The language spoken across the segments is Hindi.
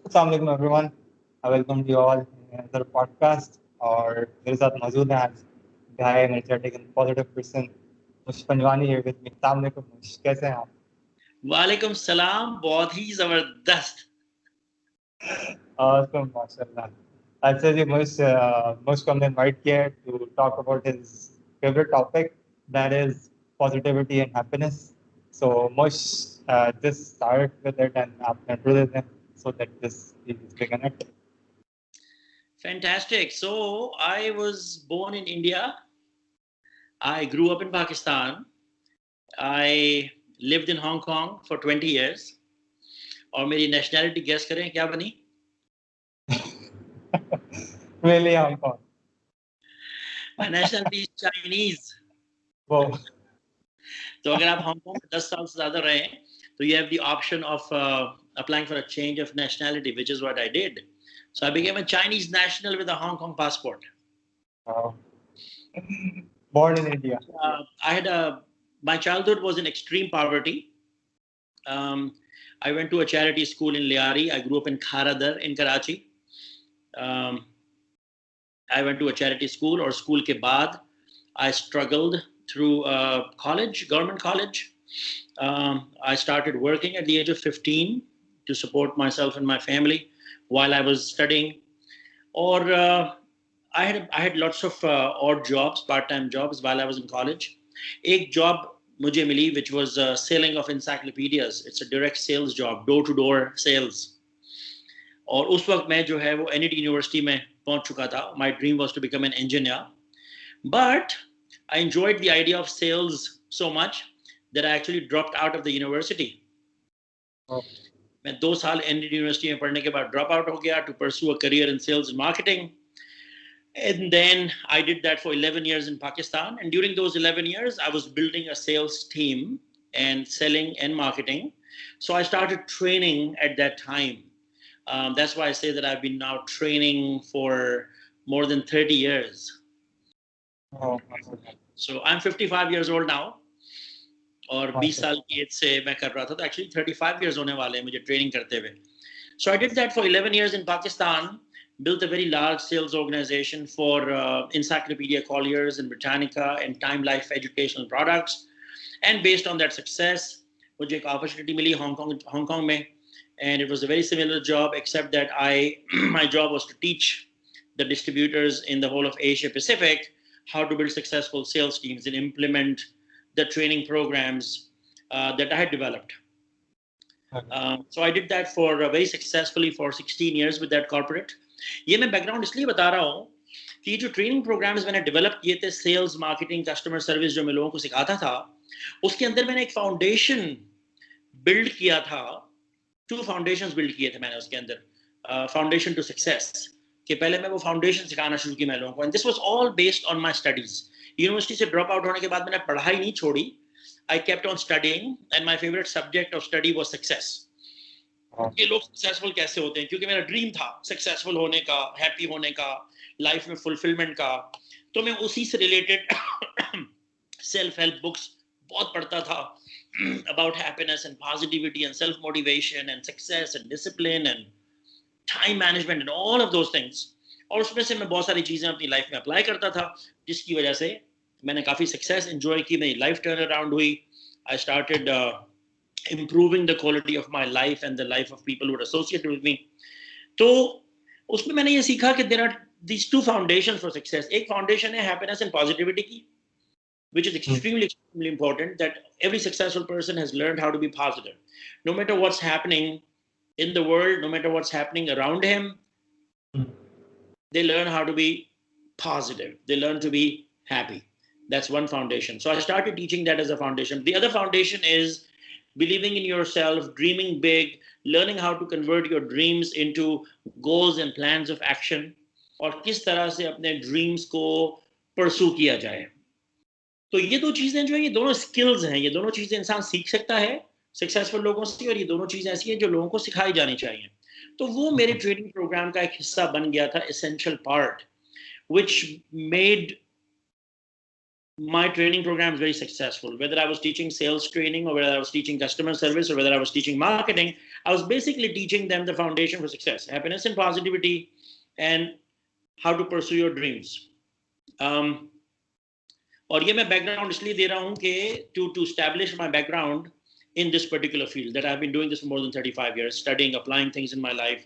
Assalamu alaikum everyone. I welcome you all in another podcast. और मेरे साथ मौजूद हैं आज guy energetic and positive person मुश Panjwani here with me. Assalamu alaikum मुश, कैसे हैं आप? वालेकुम सलाम, बहुत ही जबरदस्त। Awesome, माशाल्लाह. अच्छा जी मुश को हमने invite किया है to talk about his favorite topic, that is positivity and happiness. So mush just start with it and आप intro देते हैं so that this is connect. Fantastic. So I was born in India. I grew up in Pakistan. I lived in Hong Kong for 20 years. और मेरी nationality guess करें क्या बनी? Really Hong Kong. My nationality is Chinese. Wow. तो अगर आप हांगकांग में 10 साल से ज़्यादा रहे हैं, तो you have the option of applying for a change of nationality, which is what I did. So I became a Chinese national with a Hong Kong passport. Wow. Born in India. My childhood was in extreme poverty. I went to a charity school in Liari. I grew up in Kharadar in Karachi. I went to a charity school or school ke baad I struggled through college, government college. I started working at the age of 15 to support myself and my family while I was studying. Or I had lots of odd jobs, part-time jobs while I was in college. एक job मुझे मिली which was selling of encyclopedias. It's a direct sales job, door-to-door sales. और उस वक्त मैं जो है वो NED यूनिवर्सिटी में पहुंच चुका था. My dream was to become an engineer. But I enjoyed the idea of sales so much that I actually dropped out of the university. Oh. मैं 2 साल NED यूनिवर्सिटी में पढ़ने के बाद drop out हो गया to pursue a career in sales and marketing. And then I did that for 11 years in Pakistan. And during those 11 years, I was building a sales team and selling and marketing. So I started training at that time. That's why I say that I've been now training for more than 30 years. Oh. So I'm 55 years old now. और 20 साल की एज से मैं कर रहा था, तो actually 35 years होने वाले हैं मुझे ट्रेनिंग करते हुए. So I did that for 11 years in Pakistan, built a very large sales organization for Encyclopedia Colliers and Britannica and Time Life educational products. And based on that success, मुझे एक opportunity मिली Hong Kong में, and it was a very similar job except that my job was to teach the distributors in the whole of Asia Pacific how to build successful sales teams and implement the training programs that I had developed. So I did that for very successfully for 16 years with that corporate. ये मैं background इसलिए बता रहा हूँ कि जो training programs मैंने develop किए थे, sales, marketing, customer service जो मैं लोगों को सिखाता था, उसके अंदर मैंने एक foundation build किया था. 2 foundations build किए थे मैंने उसके अंदर, foundation to success. कि पहले मैं वो foundation सिखाना शुरू की मैं लोगों को, and this was all based on my studies. University से ड्रॉप आउट होने के बाद मैंने पढ़ाई नहीं छोड़ी. I kept on studying and my favorite subject of study was success. कि लोग सक्सेसफुल कैसे होते हैं, क्योंकि मेरा ड्रीम था सक्सेसफुल होने का, हैप्पी होने का, लाइफ में फुलफिलमेंट का. तो मैं उसी से रिलेटेड सेल्फ हेल्प बुक्स बहुत पढ़ता था about happiness and positivity and self motivation and success and discipline and time management and all of those things. और उसमें से मैं बहुत सारी चीजें अपनी लाइफ में अप्लाई करता था, जिसकी वजह से मैंने काफी सक्सेस एंजॉय की, मेरी लाइफ टर्न अराउंड हुई. I started improving the quality of my life and the life of people who are associated with me. तो उसमें मैंने ये सीखा कि there are these 2 foundations for success. एक foundation है happiness and positivity की, which is extremely important, that every successful person has learned how to be positive. No matter what's happening in the world, no matter what's happening around him, they learn how to be positive. They learn to be happy. That's one foundation. So I started teaching that as a foundation. The other foundation is believing in yourself, dreaming big, learning how to convert your dreams into goals and plans of action, और किस तरह से अपने dreams को pursue किया जाए. तो ये 2 चीजें जो है, ये दोनों skills हैं, ये दोनों चीजें इंसान सीख सकता है सक्सेसफुल लोगों से, और ये दोनों चीजें ऐसी हैं जो लोगों को सिखाई जानी चाहिए. तो वो मेरे ट्रेनिंग प्रोग्राम का एक हिस्सा बन गया था, essential part, which made my training programs very successful. Whether I was teaching sales training or whether I was teaching customer service or whether I was teaching marketing, I was basically teaching them the foundation for success, happiness and positivity, and how to pursue your dreams. और ये मैं background इसलिए दे रहा हूँ कि to establish my background in this particular field that I've been doing this for more than 35 years, studying, applying things in my life.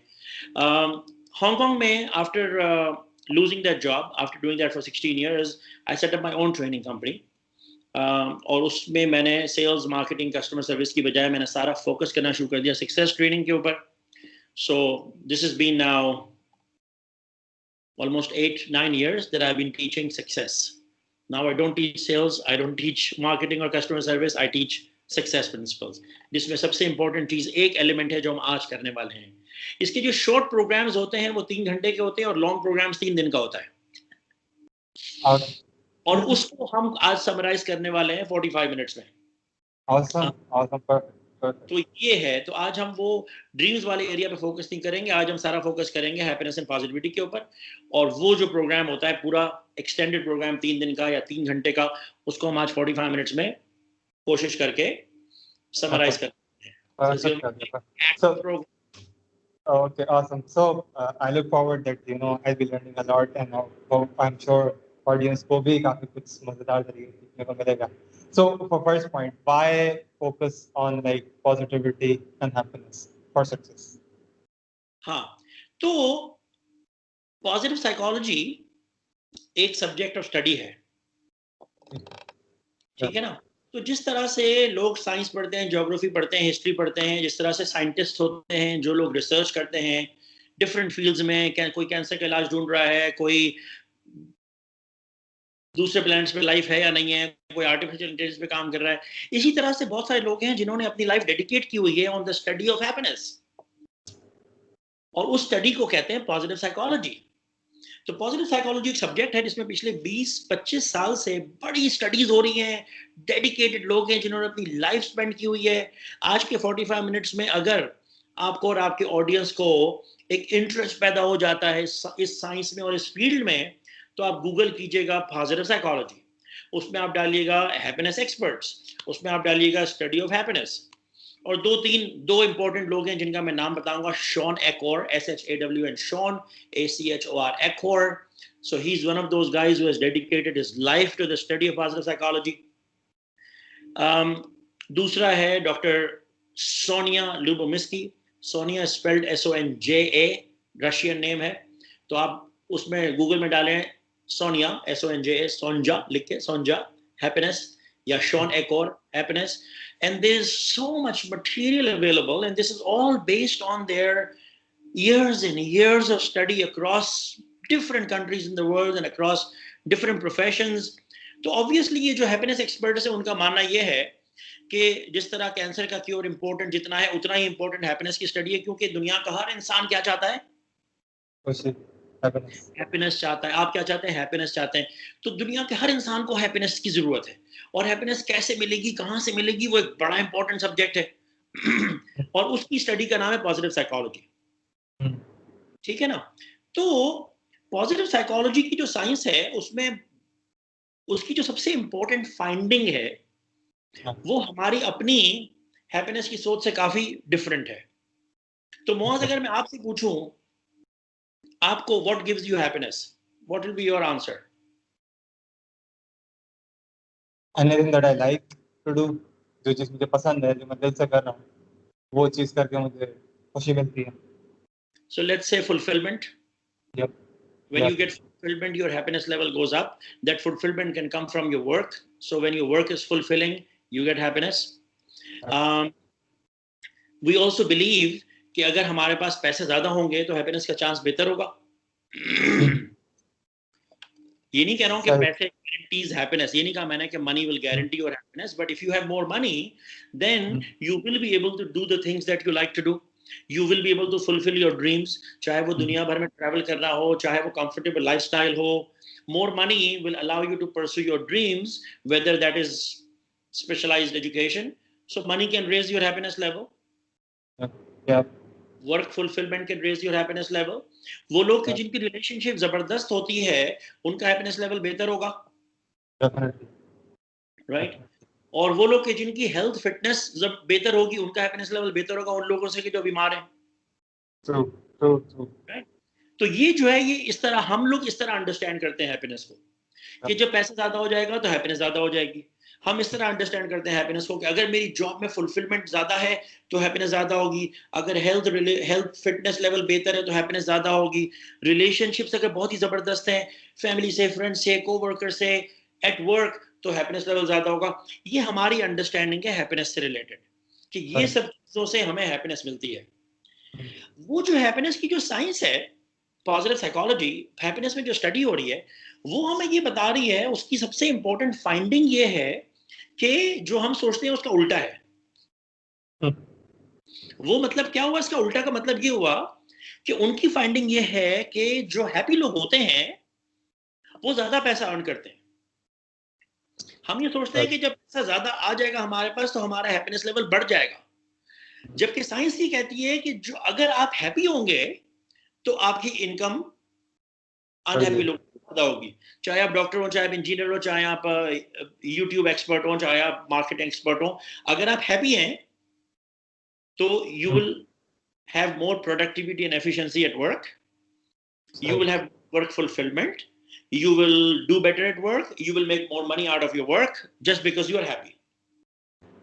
Hong Kong में, after losing that job, after doing that for 16 years, I set up my own training company. और उसमें मैंने सेल्स, मार्केटिंग, कस्टमर सर्विस की बजाय मैंने सारा फोकस करना शुरू कर दिया सक्सेस ट्रेनिंग के ऊपर. So this has been now almost 8-9 years that I've been teaching success. Now I don't teach sales, I don't teach marketing or customer service, I teach success principles. जिसमें सबसे important चीज एक एलिमेंट है जो हम आज करने वाले हैं. इसके जो शॉर्ट प्रोग्राम्स होते हैं वो 3 घंटे के होते हैं और लॉन्ग प्रोग्राम्स 3 दिन का होता है. और उसको हम आज समराइज करने वाले हैं 45 मिनट्स में. Awesome, perfect. तो ये है, तो आज हम वो ड्रीम्स वाले एरिया पे फोकस नहीं करेंगे, आज हम सारा फोकस करेंगे हैप्पीनेस एंड पॉजिटिविटी के ऊपर. और वो जो प्रोग्राम होता है पूरा एक्सटेंडेड प्रोग्राम 3 दिन का या 3 घंटे का, उसको हम आज 45 मिनट्स में कोशिश करके समराइज करते हैं. Okay, awesome. So I look forward that I'll be learning a lot, and I'm sure audience को भी काफी कुछ मजेदार तरीके से सीखने को मिलेगा. So for first point, why focus on like positivity and happiness for success? हाँ, तो पॉजिटिव साइकोलॉजी एक सब्जेक्ट ऑफ स्टडी है, ठीक है ना. तो जिस तरह से लोग साइंस पढ़ते हैं, ज्योग्राफी पढ़ते हैं, हिस्ट्री पढ़ते हैं, जिस तरह से साइंटिस्ट होते हैं जो लोग रिसर्च करते हैं डिफरेंट फील्ड्स में, कोई कैंसर का इलाज ढूंढ रहा है, कोई दूसरे प्लैनेट्स पे लाइफ है या नहीं है, कोई आर्टिफिशियल इंटेलिजेंस पे काम कर रहा है, इसी तरह से बहुत सारे लोग हैं जिन्होंने अपनी लाइफ डेडिकेट की हुई है on the study of happiness. और उस स्टडी को कहते हैं पॉजिटिव साइकोलॉजी. तो पॉजिटिव साइकोलॉजी एक सब्जेक्ट है जिसमें पिछले 20-25 साल से बड़ी स्टडीज हो रही हैं, डेडिकेटेड लोग हैं जिन्होंने अपनी लाइफ स्पेंड की हुई है. आज के 45 मिनट्स में अगर आपको और आपके ऑडियंस को एक इंटरेस्ट पैदा हो जाता है इस साइंस में और इस फील्ड में, तो आप गूगल कीजिएगा पॉजिटिव साइकोलॉजी, उसमें आप डालिएगा हैप्पीनेस एक्सपर्ट्स, उसमें आप डालिएगा स्टडी ऑफ हैप्पीनेस. और दो इंपॉर्टेंट लोग हैं जिनका मैं नाम बताऊंगा, Shawn एकोर, SHAWN, Shawn ACHOR, एकोर. So he's one of those guys who has dedicated his life to the study of positive psychology. दूसरा है doctor Sonja Lyubomirsky. Sonja spelled SONJA, Russian name है. तो आप उसमें गूगल में डालें सोनिया SONJA, सोंजा लिख के, सोंजा हैप्पीनेस, या Shawn Achor happiness. And there's so much material available, and this is all based on their years and years of study across different countries in the world and across different professions. तो obviously ये जो happiness experts है उनका मानना ये है कि जिस तरह कैंसर का क्योर इंपॉर्टेंट जितना है, उतना ही इंपॉर्टेंट हैप्पीनेस की स्टडी है, क्योंकि दुनिया का हर इंसान क्या चाहता है? हैप्पीनेस चाहता है. आप क्या चाहते हैं? हैप्पीनेस चाहते हैं. तो दुनिया के हर इंसान को हैप्पीनेस की जरूरत है. और हैप्पीनेस कैसे मिलेगी, कहां से मिलेगी, वो एक बड़ा इंपॉर्टेंट सब्जेक्ट है. और उसकी स्टडी का नाम है पॉजिटिव साइकोलॉजी. ठीक है ना. तो पॉजिटिव साइकोलॉजी की जो साइंस है उसमें उसकी जो सबसे इंपॉर्टेंट फाइंडिंग है वो हमारी अपनी हैप्पीनेस की सोच से काफी डिफरेंट है. तो मोहज अगर मैं आपसे पूछूं आपको what gives you happiness, what will be your answer? Anything that I like to do, जो चीज मुझे पसंद है, जो मैं दिल से कर रहा हूँ, वो चीज करके मुझे खुशी मिलती है. So let's say fulfillment. Yep. When you get fulfillment, your happiness level goes up. That fulfillment can come from your work. So when your work is fulfilling, you get happiness. We also believe कि अगर हमारे पास पैसे ज्यादा होंगे तो हैप्पीनेस का चांस बेहतर होगा. ये नहीं कह रहा हूँ कि पैसे guarantees happiness, ये नहीं कहा मैंने कि money will guarantee your happiness, but if you have more money, then you will be able to do the things that you like to do. You will be able to fulfill your dreams, चाहे वो दुनिया भर में ट्रैवल करना हो, चाहे वो comfortable lifestyle हो. More money will allow you to pursue your dreams, whether that is specialized education. So money can raise your happiness level. Yeah. Work fulfillment can raise your happiness level. वो लोग के जिनकी रिलेशनशिप जबरदस्त होती है उनका हैप्पीनेस लेवल बेहतर होगा. Definitely. Right? और वो लोग के जिनकी हेल्थ फिटनेस जब बेहतर होगी उनका हैप्पीनेस लेवल बेहतर होगा उन लोगों से कि जो बीमार हैं। True. Right? तो ये जो है ये इस तरह हम लोग इस तरह अंडरस्टैंड करते हैं हैप्पीनेस को कि जब पैसा ज्यादा हो जाएगा तो हैप्पीनेस ज्यादा हो जाएगी। हम इस तरह अंडरस्टैंड करते हैं हैप्पीनेस को कि अगर मेरी जॉब में फुलफिलमेंट ज्यादा है तो हैप्पीनेस ज्यादा होगी, अगर हेल्थ फिटनेस लेवल बेहतर है तो हैप्पीनेस ज्यादा होगी, रिलेशनशिप्स अगर बहुत ही जबरदस्त है फैमिली से, फ्रेंड से, कोवर्कर से, एट वर्क, तो हैप्पीनेस लेवल ज्यादा होगा। ये हमारी अंडरस्टैंडिंग है हैप्पीनेस से रिलेटेड कि ये सब चीजों से हमें हैप्पीनेस मिलती है। वो जो हैप्पीनेस की जो साइंस है, पॉजिटिव साइकोलॉजी, हैप्पीनेस में जो स्टडी हो रही है वो हमें ये बता रही है, उसकी सबसे इंपॉर्टेंट फाइंडिंग ये है कि जो हम सोचते हैं उसका उल्टा है। वो मतलब क्या हुआ, इसका उल्टा का मतलब ये हुआ कि उनकी फाइंडिंग ये है कि जो हैप्पी लोग होते हैं वो ज्यादा पैसा अर्न करते हैं। हम ये सोचते हैं कि जब पैसा ज्यादा आ जाएगा हमारे पास तो हमारा हैप्पीनेस लेवल बढ़ जाएगा, जबकि साइंस ये कहती है कि जो अगर आप हैप्पी होंगे तो आपकी इनकम अनहैप्पी लोग ज्यादा होगी। चाहे आप डॉक्टर हो, चाहे आप इंजीनियर हो, चाहे आप यूट्यूब एक्सपर्ट हो, चाहे आप मार्केटिंग एक्सपर्ट हो, अगर आप हैप्पी हैं तो you will have more productivity and efficiency at work, you will have work fulfillment, you will do better at work, you will make more money out of your work just because you are happy.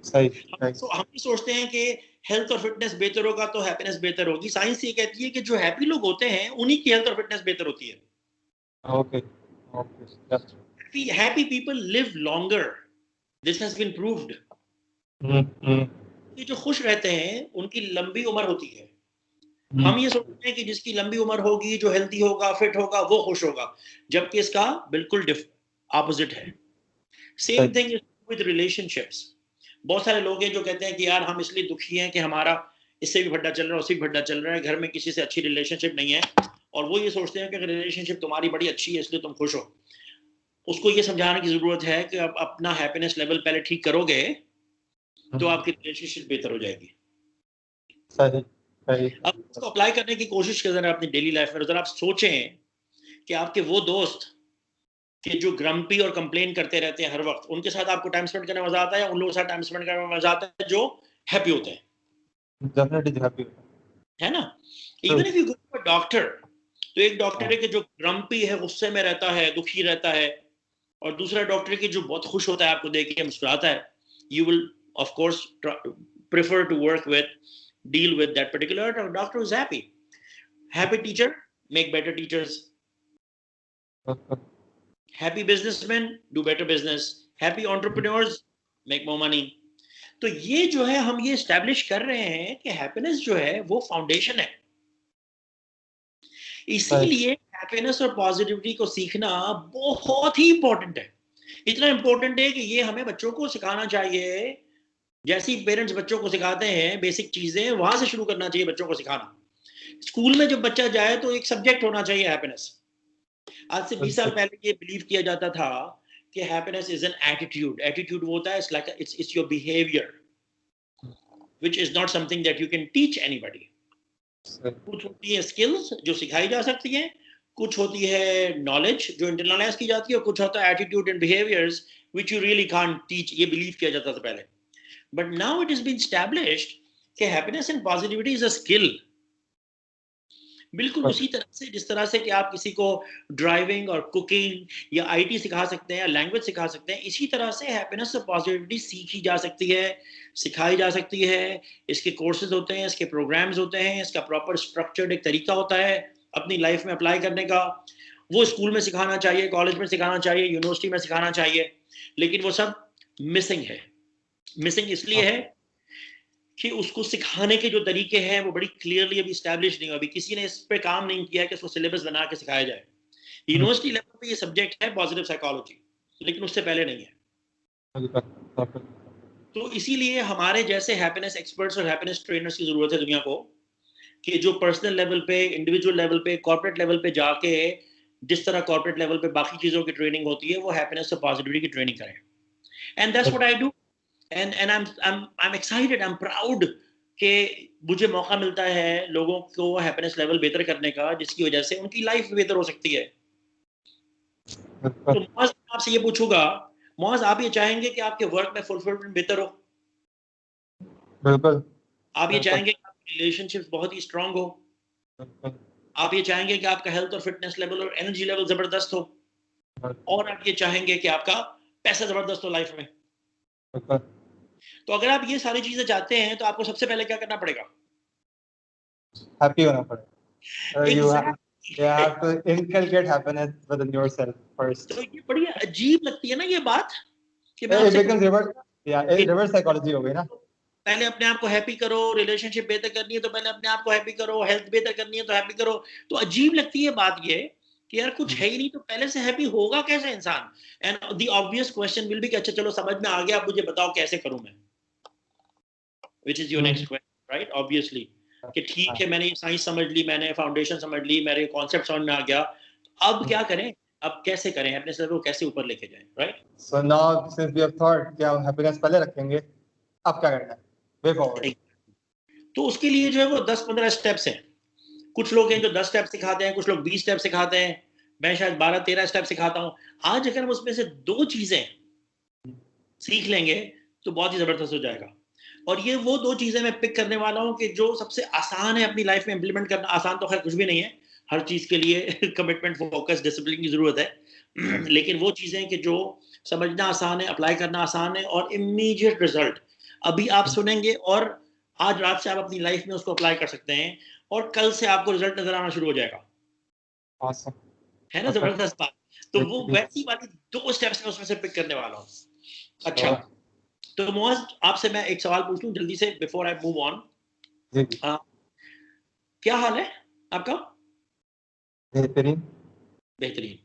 हम सोचते हैं कि हेल्थ और फिटनेस बेहतर होगा तो हैप्पीनेस बेहतर होगी। साइंस ये कहती है कि जो हैप्पी लोग होते हैं उन्हीं की हेल्थ और फिटनेस बेहतर होती है। Happy people live longer. This has been proved. कि जो खुश रहते हैं उनकी लंबी उम्र होती है। हम ये सोचते हैं कि जिसकी लंबी उम्र होगी, जो हेल्दी होगा, फिट होगा, वो खुश होगा, जबकि इसका बिल्कुल ऑपोजिट है। Same thing with relationships. बहुत सारे लोग हैं जो कहते हैं कि यार हम इसलिए दुखी हैं कि हमारा इससे भी भड्डा चल रहा है, उससे भी भड्डा चल रहा है, घर में किसी से अच्छी रिलेशनशिप नहीं है, और वो ये सोचते हैं कि अगर रिलेशनशिप तुम्हारी बड़ी अच्छी है इसलिए तुम खुश हो। उसको ये समझाने की जरूरत है कि आप अपना हैप्पीनेस लेवल पहले ठीक करोगे तो आपकी रिलेशनशिप बेहतर हो जाएगी। अब इसको अप्लाई करने की कोशिश करें अपनी डेली लाइफ में। जरा आप सोचें कि आपके वो दोस्त कि जो ग्रम्पी और कंप्लेन करते रहते हैं हर वक्त, उनके साथ आपको टाइम स्पेंड करने में मजा आता है या उन लोगों के साथ टाइम स्पेंड करने में मजा आता है जो हैप्पी होते हैं? Definitely happy. है ना? Even if you go to a doctor, तो एक डॉक्टर है कि जो ग्रम्पी है, गुस्से में रहता है, दुखी रहता है, और दूसरा डॉक्टर है कि जो बहुत खुश होता है, आपको देख के मुस्कुराता है। You will of course prefer to work with, deal with that particular doctor who's happy. Happy teacher make better teachers. Happy businessmen do better business. Happy entrepreneurs make more money. तो ये जो है हम ये एस्टैब्लिश कर रहे हैं कि हैप्पीनेस जो है वो फाउंडेशन है। इसीलिए हैप्पीनेस और पॉजिटिविटी को सीखना बहुत ही इंपॉर्टेंट है। इतना इंपॉर्टेंट है कि ये हमें बच्चों को सिखाना चाहिए। जैसी पेरेंट्स बच्चों को सिखाते हैं बेसिक चीजें, वहां से शुरू करना चाहिए बच्चों को सिखाना। स्कूल में जब बच्चा जाए तो एक सब्जेक्ट होना चाहिए हैप्पीनेस। आज से 20 साल पहले ये बिलीव किया जाता था कि happiness is an attitude. Attitude वो होता है it's your behaviour which is not something that you can teach anybody. कुछ होती है स्किल्स जो सिखाई जा सकती हैं, कुछ होती है नॉलेज जो इंटरनलाइज की जाती है, और कुछ होता है attitude and behaviours which you really can't teach. ये बिलीव किया जाता था पहले। But now it has been established कि happiness and positivity is a skill. बिल्कुल उसी तरह से जिस तरह से कि आप किसी को ड्राइविंग और कुकिंग या आईटी सिखा सकते हैं या लैंग्वेज सिखा सकते हैं, इसी तरह से हैप्पीनेस और पॉजिटिविटी सीखी जा सकती है, सिखाई जा सकती है। इसके कोर्सेज होते हैं, इसके प्रोग्राम्स होते हैं, इसका प्रॉपर स्ट्रक्चर्ड एक तरीका होता है अपनी लाइफ में अप्लाई करने का। वो स्कूल में सिखाना चाहिए, कॉलेज में सिखाना चाहिए, यूनिवर्सिटी में सिखाना चाहिए, लेकिन वो सब मिसिंग है। मिसिंग इसलिए है कि उसको सिखाने के जो तरीके हैं वो बड़ी क्लियरली अभी एस्टैब्लिश नहीं हुआ। अभी किसी ने इस पे काम नहीं किया कि इसको सिलेबस बना के सिखाया जाए। यूनिवर्सिटी लेवल पे ये सब्जेक्ट है पॉजिटिव साइकोलॉजी, लेकिन उससे पहले नहीं है। तो इसीलिए हमारे जैसे हैप्पीनेस एक्सपर्ट्स और हैप्पीनेस ट्रेनर्स की जरूरत है दुनिया को, कि जो पर्सनल लेवल पे, इंडिविजुअल लेवल पे, कॉर्पोरेट लेवल पे जाके जिस तरह कॉर्पोरेट लेवल पे बाकी चीजों की ट्रेनिंग होती है, वो हैप्पीनेस और पॉजिटिविटी की ट्रेनिंग करें। And that's what I do. And I'm excited, I'm proud कि मुझे मौका मिलता है लोगों को हैप्पीनेस लेवल बेहतर करने का, जिसकी वजह से उनकी लाइफ बेहतर हो सकती है। तो आपसे ये पूछूंगा, मौज, आप ये चाहेंगे कि आपके वर्क में फुलफिलमेंट बेहतर हो? बिल्कुल आप ये बिल्कुल चाहेंगे कि आपके रिलेशनशिप्स बहुत ही स्ट्रांग हो? बिल्कुल आप ये चाहेंगे कि आपका हेल्थ और फिटनेस लेवल और एनर्जी लेवल जबरदस्त हो? बिल्कुल और आप ये चाहेंगे कि आपका पैसा जबरदस्त हो लाइफ में? बिल्कुल तो अगर आप ये सारी चीजें चाहते हैं तो आपको सबसे पहले क्या करना पड़ेगा? हैप्पी होना पड़ेगा। You exactly. have to inculcate happiness within yourself first. तो ये बड़ी अजीब लगती है ना ये बात, कि मैं It आपसे becomes reverse, कहूँ yeah, reverse psychology हो गई ना। पहले अपने आप को हैप्पी करो, रिलेशनशिप बेहतर करनी है तो पहले अपने आप को हैप्पी करो, हेल्थ बेहतर करनी है तो हैप्पी करो। तो अजीब लगती है बात ये कि यार कुछ है ही नहीं तो पहले से हैप्पी होगा कैसे इंसान? And the obvious question will be कि अच्छा चलो समझ में आ गया, अब मुझे बताओ कैसे करूं मैं, which is your next question, right? Obviously कि ठीक है, मैंने ये साइंस समझ ली, मैंने फाउंडेशन समझ ली, मेरे कॉन्सेप्ट समझ में आ गया, अब क्या करें? अब कैसे करें अपने लेवल को कैसे ऊपर लेके जाएं, right? So now since we have thought कि हम happiness पहले रखेंगे, अब क्या करना है? Way forward. तो उसके लिए जो है वो 10-15 स्टेप्स हैं। कुछ लोग हैं जो 10 स्टेप सिखाते हैं, कुछ लोग 20 स्टेप सिखाते हैं, मैं शायद 12-13 स्टेप सिखाता हूँ। आज अगर हम उसमें से 2 चीजें सीख लेंगे तो बहुत ही जबरदस्त हो जाएगा। और ये वो 2 चीजें मैं पिक करने वाला हूँ कि जो सबसे आसान है अपनी लाइफ में इम्प्लीमेंट करना। आसान तो खैर कुछ भी नहीं है, हर चीज के लिए कमिटमेंट, फोकस, डिसिप्लिन की जरूरत है। लेकिन वो चीजें कि जो समझना आसान है, अप्लाई करना आसान है और इमीडिएट रिजल्ट अभी आप सुनेंगे और आज रात से आप अपनी लाइफ में उसको अप्लाई कर सकते हैं और कल से आपको रिजल्ट नजर आना शुरू हो जाएगा। Awesome. है ना Okay. जबरदस्त बात? तो वो Great. वैसी वाली 2 स्टेप्स में उसमें से पिक करने वाला हूँ। अच्छा, Sure. तो मोहज आपसे मैं एक सवाल पूछ लूं जल्दी से बिफोर आई मूव ऑन। जी जी क्या हाल है आपका? बेहतरीन। बेहतरीन।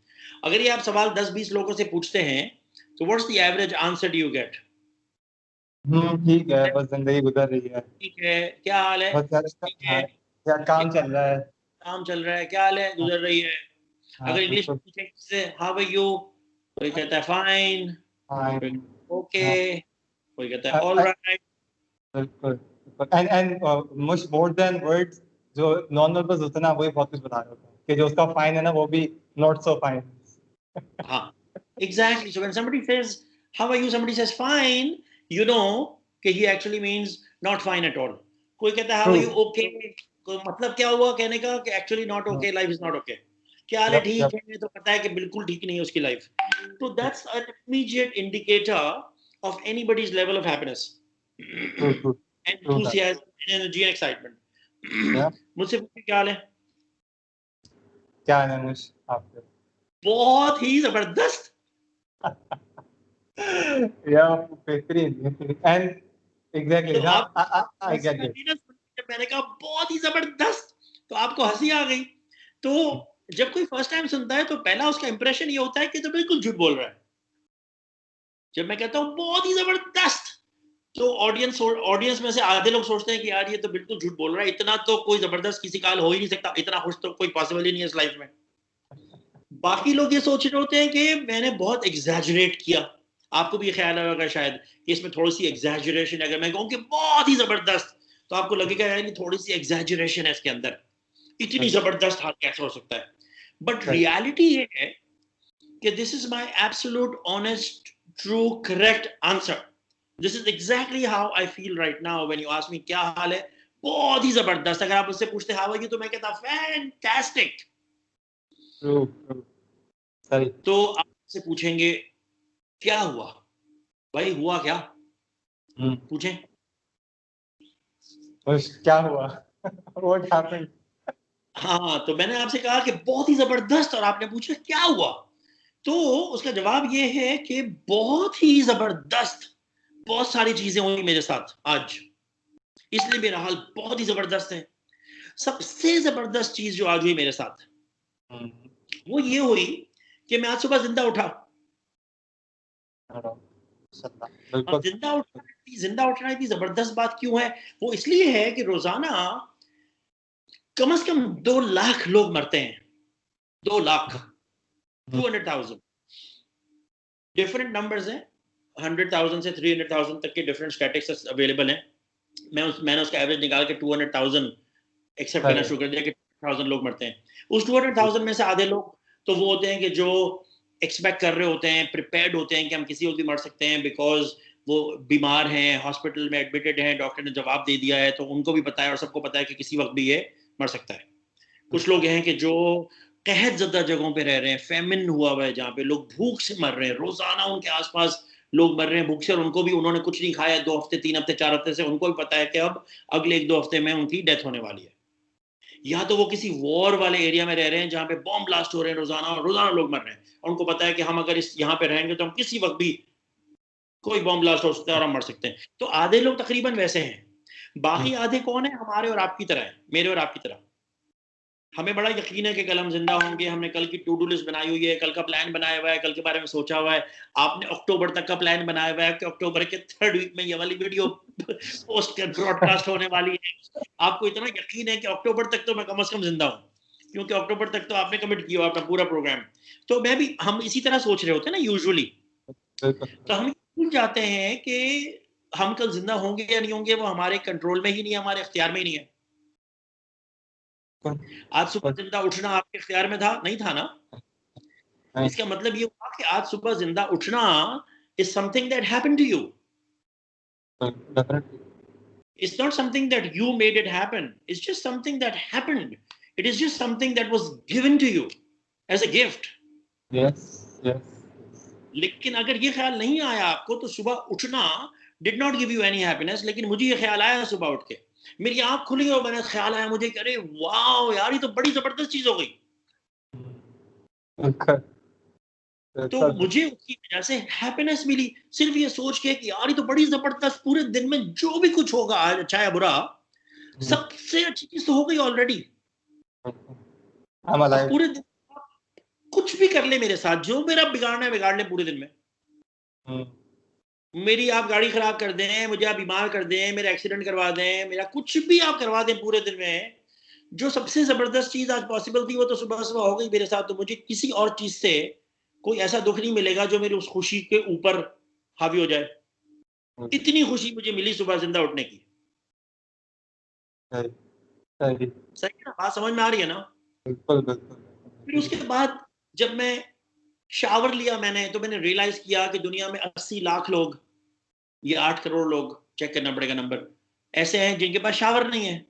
अगर ये आप सवाल 10-20 लोगों से पूछते हैं तो what's the average answer do you get? ठीक है, बस जिंदगी गुजर रही है। ठीक है, क्या हाल है? बहुत सारे ठीक है, हाँ, क्या काम क्या चल रहा है। काम चल रहा है? क्या हाल है? हाँ गुजर रही है। हाँ अगर इंग्लिश में बिल्कुल। पूछे किससे हाउ आर यू, कोई कहता है फाइन, हाँ कोई ओके, हाँ कोई कहता है ऑल राइट। बिल्कुल। And much more than words, जो नॉन वर्बल्स होते हैं ना, वही बहुत कुछ बता रहे होते हैं कि जो उसका फाइन है ना, वो भी नॉट सो फाइन। हाँ, exactly. So when somebody says, how are you? Somebody says, fine, you know कि he actually means not fine at all. कोई कहता है, how true. are you? Okay. कोई मतलब क्या हुआ कहने का कि actually not okay, life is not okay. क्या हाल है? यप ठीक यप है, तो पता है कि बिल्कुल ठीक नहीं है उसकी लाइफ। तो that's an immediate indicator of anybody's level of happiness, true true true that. enthusiasm, energy and excitement. या मुझसे पूछिए क्या हाल है? क्या है मुझ आपके। बहुत ही जबरदस्त। या बेहतरीन बेहतरीन एंड एग्जैक्टली तो ना। आप आई हंसी गेट आ इट। गई ना सुन के, मैंने कहा बहुत ही जबरदस्त, तो आपको हंसी आ गई। तो जब कोई फर्स्ट टाइम सुनता है तो पहला उसका इंप्रेशन ये होता है कि तो बिल्कुल झूठ बोल रहा है। जब मैं कहता हूँ बहुत ही जबरदस्त, तो ऑडियंस में से आधे लोग सोचते हैं कि यार ये तो बिल्कुल झूठ बोल रहा है, इतना तो कोई जबरदस्त किसी का हाल हो ही नहीं सकता, इतना खुश तो कोई पॉसिबल ही नहीं है इस लाइफ में। बाकी लोग ये सोच रहे होते हैं कि मैंने बहुत एग्जैजरेट किया। आपको भी ख्याल होगा शायद कि इसमें थोड़ी सी एग्जैजरेशन, अगर मैं कहूँ कि बहुत ही जबरदस्त, तो आपको लगेगा यार थोड़ी सी एग्जैजरेशन है इसके अंदर, इतनी जबरदस्त हाल कैसे हो सकता है? बट रियलिटी ये है कि this is my absolute honest true correct answer. This is exactly how I feel right now when you ask me क्या हाल है। बहुत ही जबरदस्त। अगर आप मुझसे पूछते हाउ आर यू तो मैं कहता फैंटास्टिक। ट्रू ट्रू सही। तो आप मुझसे पूछेंगे क्या हुआ? भाई हुआ क्या? पूछें। बस क्या हुआ। What happened. हाँ, तो मैंने आपसे कहा कि बहुत ही जबरदस्त और आपने पूछा क्या हुआ? तो उसका जवाब ये है कि बहुत ही जबरदस्त, बहुत सारी चीजें हुई मेरे साथ आज, इसलिए मेरा हाल बहुत ही जबरदस्त है। सबसे जबरदस्त चीज जो आज हुई मेरे साथ वो ये हुई कि मैं आज सुबह जिंदा उठा। अब बिल्कुल। जिंदा उठना इतनी जबरदस्त बात क्यों है? वो इसलिए है कि रोजाना कम से कम 2 लाख लोग मरते हैं। 2 लाख, 200,000 डिफरेंट नंबर्स हैं। 100,000 से 300,000 तक के डिफरेंट स्टैटिस्टिक्स अवेलेबल हैं। मैंने उसका एवरेज निकाल के 200,000 एक्सेप्ट करना शुरू कर दिया कि 1000 लोग मरते हैं। उस 200,000 में से आधे लोग तो वो होते हैं कि जो एक्सपेक्ट कर रहे होते हैं, प्रिपेयर्ड होते हैं कि हम किसी वक्त भी मर सकते हैं, बिकॉज वो बीमार हैं, हॉस्पिटल में एडमिटेड हैं, डॉक्टर ने जवाब दे दिया है, तो उनको भी पता है और सबको पता है कि किसी वक्त भी ये मर सकता है। कुछ लोग हैं कि जो कहत ज़दा जगहों पे रह रहे हैं, फेमिन हुआ हुआ है, जहाँ पे लोग भूख से मर रहे हैं, रोजाना उनके आसपास लोग मर रहे हैं भूख से, और उनको भी, उन्होंने कुछ नहीं खाया 2 हफ्ते, 3 हफ्ते, 4 हफ्ते से, उनको भी पता है कि अब अगले 1-2 हफ्ते में उनकी डेथ होने वाली है। या तो वो किसी वॉर वाले एरिया में रह रहे हैं जहाँ पे बॉम्ब ब्लास्ट हो रहे हैं रोजाना, और रोजाना लोग मर रहे हैं, और उनको पता है कि हम अगर इस यहाँ पे रहेंगे तो हम किसी वक्त भी कोई बॉम्ब ब्लास्ट हो सकता है और हम मर सकते हैं। तो आधे लोग तकरीबन वैसे हैं। बाकी आधे कौन है? हमारे और आपकी तरह है, मेरे और आपकी तरह। हमें बड़ा यकीन है कि कल हम जिंदा होंगे, हमने कल की टू डू लिस्ट बनाई हुई है, कल का प्लान बनाया हुआ है, कल के बारे में सोचा हुआ है। आपने अक्टूबर तक का प्लान बनाया हुआ है कि अक्टूबर के 3rd वीक में ये वाली वीडियो पोस्ट ब्रॉडकास्ट होने वाली है। आपको इतना यकीन है कि अक्टूबर तक तो मैं कम से कम जिंदा हूँ, क्योंकि अक्टूबर तक तो आपने कमिट किया अपना पूरा प्रोग्राम। तो मैं भी, हम इसी तरह सोच रहे होते हैं ना यूजुअली। तो हम भूल जाते हैं कि हम कल जिंदा होंगे या नहीं होंगे, वो हमारे कंट्रोल में ही नहीं है, हमारे इख्तियार में ही नहीं है। आज सुबह जिंदा उठना आपके इख्तियार में था? नहीं था ना। इसका मतलब ये हुआ कि आज सुबह जिंदा उठना is something that happened to you. Definitely. It's not something that you made it happen. It's just something that happened. It is just something that was given to you as a gift. Yes, yes. लेकिन अगर ये ख्याल नहीं आया आपको तो सुबह उठना did not give you any happiness, लेकिन मुझे ये ख्याल आया सुबह उठ के, मेरी आंख खुली और मैंने ख्याल आया मुझे कि अरे वाह यार, ये तो बड़ी जबरदस्त चीज हो गई। Okay. तो मुझे उसकी वजह से हैप्पीनेस मिली, सिर्फ ये सोच के कि यार ये तो बड़ी जबरदस्त, पूरे दिन में जो भी कुछ होगा आज अच्छा या बुरा, सबसे अच्छी चीज तो हो गई ऑलरेडी। I'm अब alive. पूरे दिन कुछ भी कर ले मेरे साथ, जो मेरा बिगाड़ना है बिगाड़ ले पूरे दिन में। मेरी आप गाड़ी खराब कर दें, मुझे आप बीमार कर दें, मेरा एक्सीडेंट करवा दें, मेरा कुछ भी आप करवा दें पूरे दिन में, जो सबसे जबरदस्त चीज आज पॉसिबल थी वो तो सुबह सुबह हो गई मेरे साथ। तो मुझे किसी और चीज से कोई ऐसा दुख नहीं मिलेगा जो मेरी उस खुशी के ऊपर हावी हो जाए। इतनी खुशी मुझे मिली सुबह जिंदा उठने की। सही सही ना? बात समझ में आ रही है ना? बिल्कुल बिल्कुल। फिर उसके बाद जब मैं शावर लिया मैंने, तो मैंने रियलाइज किया कि दुनिया में 80 लाख लोग, ये 8 करोड़ लोग, चेक करना पड़ेगा नंबर, ऐसे हैं जिनके पास शावर नहीं है,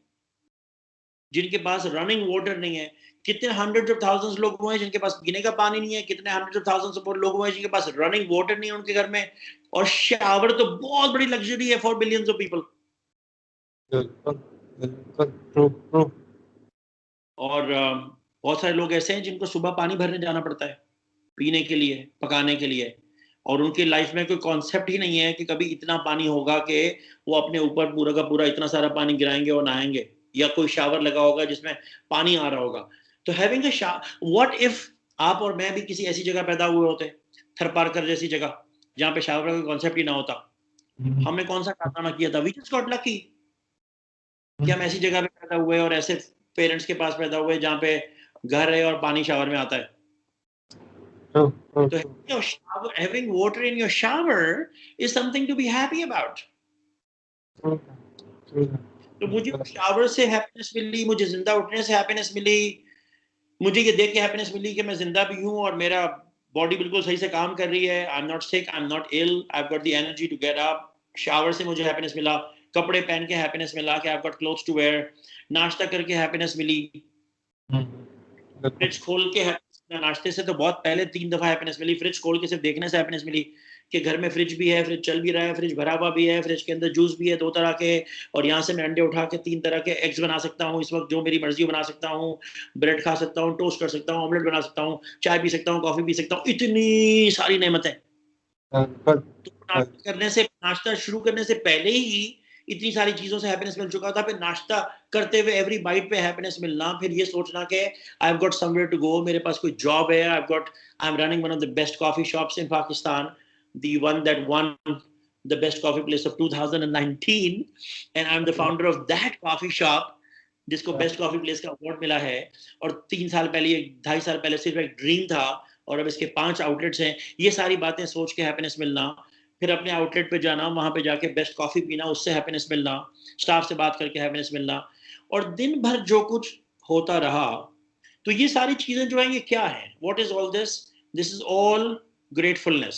जिनके पास रनिंग वाटर नहीं है। कितने हंड्रेड्स ऑफ थाउजेंड्स लोग हुए हैं जिनके पास पीने का पानी नहीं है, कितने हंड्रेड्स ऑफ थाउजेंड्स ऑफ लोग हुए हैं जिनके पास रनिंग वाटर नहीं है उनके घर में। और शावर तो बहुत बड़ी लग्जरी है फॉर बिलियंस ऑफ पीपल। बिल्कुल बिल्कुल, ट्रू ट्रू। और बहुत सारे लोग ऐसे हैं जिनको सुबह पानी भरने जाना पड़ता है, पीने के लिए, पकाने के लिए, और उनकी लाइफ में कोई कॉन्सेप्ट ही नहीं है कि कभी इतना पानी होगा कि वो अपने ऊपर पूरा का पूरा इतना सारा पानी गिराएंगे और नहाएंगे, या कोई शावर लगा होगा जिसमें पानी आ रहा होगा। तो हैविंग अ व्हाट इफ आप और मैं भी किसी ऐसी जगह पैदा हुए होते, थरपारकर जैसी जगह, जहाँ पे शावर का कॉन्सेप्ट ही ना होता। हमने कौन सा कारनामा किया था? वी जस्ट गॉट लकी कि हम ऐसी जगह पे पैदा हुए और ऐसे पेरेंट्स के पास पैदा हुए जहाँ पे घर है और पानी शावर में आता है। True, true, So true. having water in your shower is something to be happy about. True, true. तो मुझे शावर से हैप्पीनेस मिली, मुझे जिंदा उठने से हैप्पीनेस मिली, मुझे ये देख के हैप्पीनेस मिली कि मैं जिंदा भी हूँ और मेरा बॉडी बिल्कुल सही से काम कर रही है। I am not sick, I am not ill, I have got the energy to get up. Shower से मुझे हैप्पीनेस मिला, कपड़े पहन के हैप्पीनेस मिला कि I have got clothes to wear, नाश्ता करके हैप्पीनेस मिली, फ्रिज खोल के नाश्ते से तो बहुत पहले 3 दफा हैप्पीनेस मिली, फ्रिज खोल के सिर्फ देखने से हैप्पीनेस मिली कि घर में फ्रिज भी है, फ्रिज चल भी रहा है, फ्रिज भरा हुआ भी है, फ्रिज के अंदर जूस भी है 2 तरह के, और यहाँ से मैं अंडे उठा के 3 तरह के एग्स बना सकता हूँ इस वक्त, जो मेरी मर्जी बना सकता हूँ, ब्रेड खा सकता हूँ, टोस्ट कर सकता हूँ, ऑमलेट बना सकता हूँ, चाय पी सकता हूँ, कॉफी पी सकता हूँ, इतनी सारी नेमतें। तो नाश्ता शुरू करने से पहले ही इतनी सारी चीजों से हैप्पीनेस मिल चुका था। फिर नाश्ता करते हुए एवरी बाइट पे हैप्पीनेस मिलना, फिर ये सोचना कि I have got somewhere to go, मेरे पास कोई जॉब है, I am running one of the best coffee shops in Pakistan, the one that won the best coffee place of 2019, and I'm the founder of that coffee shop जिसको बेस्ट कॉफी प्लेस का अवार्ड मिला है। और 3 साल पहले, 2.5 साल पहले सिर्फ एक ड्रीम था और अब इसके 5 आउटलेट्स हैं। ये सारी बातें सोच के हैप्पीनेस मिलना, फिर अपने आउटलेट पे जाना, वहां पे जाके बेस्ट कॉफी पीना, उससे हैप्पीनेस मिलना, स्टाफ से बात करके हैप्पीनेस मिलना, और दिन भर जो कुछ होता रहा। तो ये सारी चीजें जो हैं ये क्या है? What is all this? This is all gratefulness,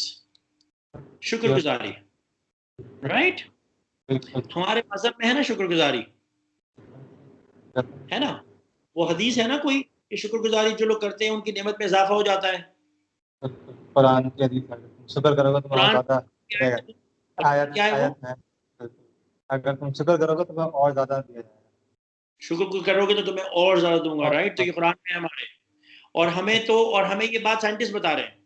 शुक्रगुजारी, right? हमारे मजहब में है ना शुक्रगुजारी, है ना? वो हदीस है ना कोई कि शुक्रगुजारी जो लोग करते हैं उनकी नेमत में इजाफा हो जाता है। कुरान की हदीस है, शुक्र करोगे तो कुरान ज्यादा क्या है? आयत क्या है वो? आयत है, अगर तुम शुक्र करोगे तो तुम्हें और ज्यादा दिया जाएगा। शुक्र करोगे तो तुम्हें और ज्यादा दूंगा, राइट? तो ये कुरान में है हमारे, और हमें ये बात साइंटिस्ट बता रहे हैं,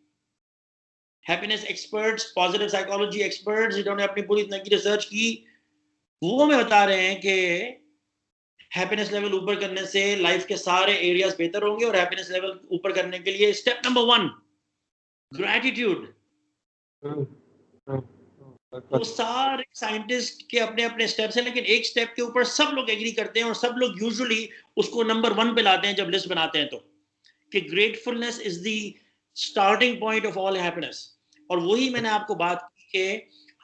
happiness experts, positive psychology experts जिन्होंने अपनी पूरी तरह की रिसर्च की, वो हमें बता रहे हैं कि हैप्पीनेस लेवल ऊपर करने से लाइफ के सारे एरियाज बेहतर होंगे, और हैप्पीनेस लेवल ऊपर करने के लिए स्टेप नंबर 1 ग्रैटिट्यूड। तो सारे साइंटिस्ट के अपने अपने स्टेप्स हैं, लेकिन एक स्टेप के ऊपर सब लोग एग्री करते हैं और सब लोग यूजुअली उसको नंबर 1 पे लाते हैं जब लिस्ट बनाते हैं, तो कि gratefulness is the starting point of all happiness. और वही मैंने आपको बात की कि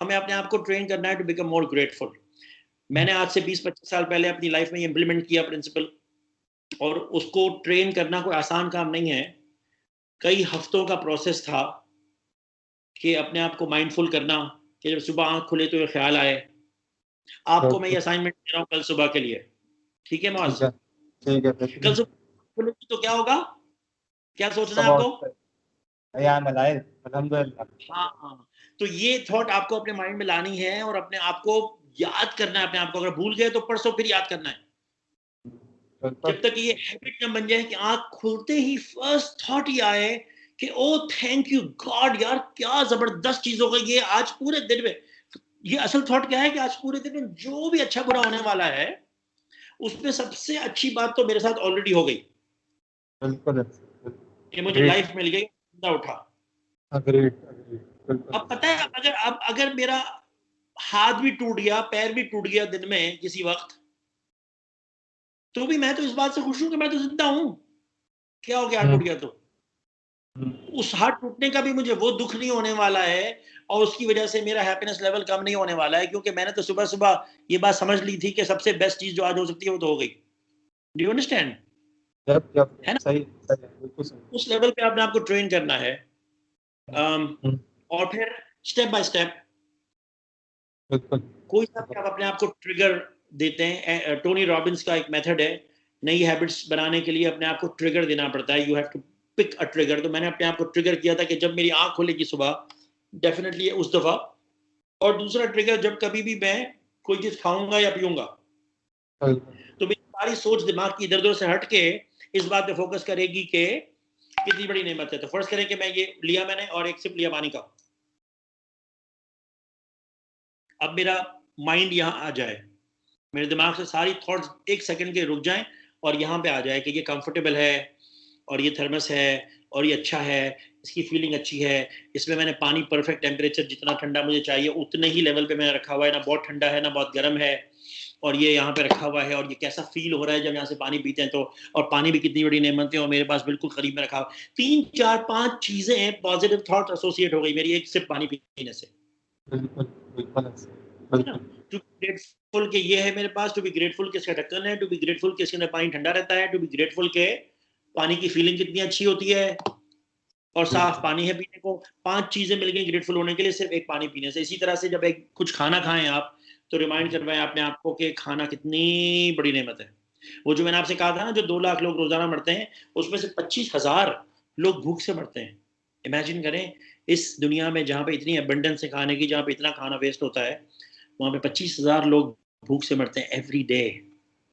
हमें अपने आप को ट्रेन करना है टू बिकम मोर ग्रेटफुल। मैंने आज से 20-25 साल पहले अपनी लाइफ में इंप्लीमेंट किया प्रिंसिपल, और उसको ट्रेन करना कोई आसान काम नहीं है। कई हफ्तों का प्रोसेस था कि अपने आप को माइंडफुल करना, कि जब सुबह आंख खुले तो ये ख्याल आए। आपको मैं ये असाइनमेंट दे रहा हूँ कल सुबह के लिए, ठीक है मौज? ठीक है, कल सुबह खुले तो क्या होगा, क्या सोचना है आपको? हाँ, तो ये थॉट आपको अपने माइंड में लानी है और अपने आप को याद करना है। अपने आप को अगर भूल गए तो परसों फिर याद करना है, जब तक ये हैबिट न बन जाए कि आंख खुलते ही फर्स्ट थॉट ही आए कि ओ थैंक यू गॉड, यार क्या जबरदस्त चीज हो गई ये आज पूरे दिन में। ये असल थॉट क्या है कि आज पूरे दिन में जो भी अच्छा बुरा होने वाला है उसमें सबसे अच्छी बात तो मेरे साथ ऑलरेडी हो गई, कि मुझे लाइफ मिल गई, जिंदा उठा। अब पता है, अगर मेरा हाथ भी टूट गया, पैर भी टूट गया दिन में किसी वक्त, तो भी मैं तो इस बात से खुश हूं कि मैं तो जिंदा हूं। क्या हो गया हाथ टूट गया तो उस हाथ टूटने का भी मुझे वो दुख नहीं होने वाला है, और उसकी वजह से मेरा हैप्पीनेस लेवल कम नहीं होने वाला है, क्योंकि मैंने तो सुबह सुबह ये बात समझ ली थी कि सबसे बेस्ट चीज जो आज हो सकती है वो तो हो गई। Do you understand? है ना? सही बिल्कुल सही। उस लेवल पे आपने आपको ट्रेन करना है। और फिर स्टेप बाय स्टेप कोई सा भी आप अपने आप को ट्रिगर देते हैं। टोनी रॉबिन्स का एक मेथड है, नई हैबिट्स बनाने के लिए अपने आप को ट्रिगर देना पड़ता है। You have to pick a trigger. तो मैंने अपने आप को ट्रिगर किया था कि जब मेरी आंख खुलेगी सुबह, डेफिनेटली उस दफा। और दूसरा ट्रिगर, जब कभी भी मैं कोई चीज खाऊंगा या पीऊंगा, तो मेरी सारी सोच दिमाग की इधर उधर से हट के इस बात पे फोकस करेगी कि कितनी बड़ी नेमत है। तो फर्स्ट करें कि मैं ये लिया मैंने और एक सिप लिया पानी का, अब मेरा माइंड यहाँ आ जाए, मेरे दिमाग से सारी थॉट्स एक सेकंड के रुक जाएं और यहाँ पे आ जाए कि ये कंफर्टेबल है, और ये थर्मस है, और ये अच्छा है, इसकी फीलिंग अच्छी है, इसमें मैंने पानी परफेक्ट टेम्परेचर जितना ठंडा मुझे चाहिए उतने ही लेवल पे मैंने रखा हुआ है, ना बहुत ठंडा है ना बहुत गर्म है, और ये यहाँ पे रखा हुआ है, और ये कैसा फील हो रहा है जब यहाँ से पानी पीते हैं तो। और पानी भी कितनी बड़ी नेमत है और मेरे पास बिल्कुल करीब में रखा हुआ। 3-4-5 चीजें पॉजिटिव थॉट एसोसिएट हो गई मेरी एक सिप पानी पीने से। टू बी ग्रेटफुल के ये है मेरे पास, टू बी ग्रेटफुल के इसका ढक्कन है, टू बी ग्रेटफुल के इसके अंदर पानी ठंडा रहता है, टू बी ग्रेटफुल के पानी की फीलिंग कितनी अच्छी होती है और साफ पानी है पीने को। 5 चीजें मिल गई ग्रेटफुल होने के लिए सिर्फ एक पानी पीने से। इसी तरह से जब एक कुछ खाना खाएं आप, तो रिमाइंड करवाएं अपने आप को कि खाना कितनी बड़ी नेमत है। वो जो मैंने आपसे कहा था ना, जो 2 लाख लोग रोजाना मरते हैं, उसमें से 25,000 लोग भूख से मरते हैं। इमेजिन करें, इस दुनिया में जहाँ पे इतनी अबंडेंस है खाने की, जहाँ पे इतना खाना वेस्ट होता है, वहाँ पे 25,000 लोग भूख से मरते हैं एवरी डे।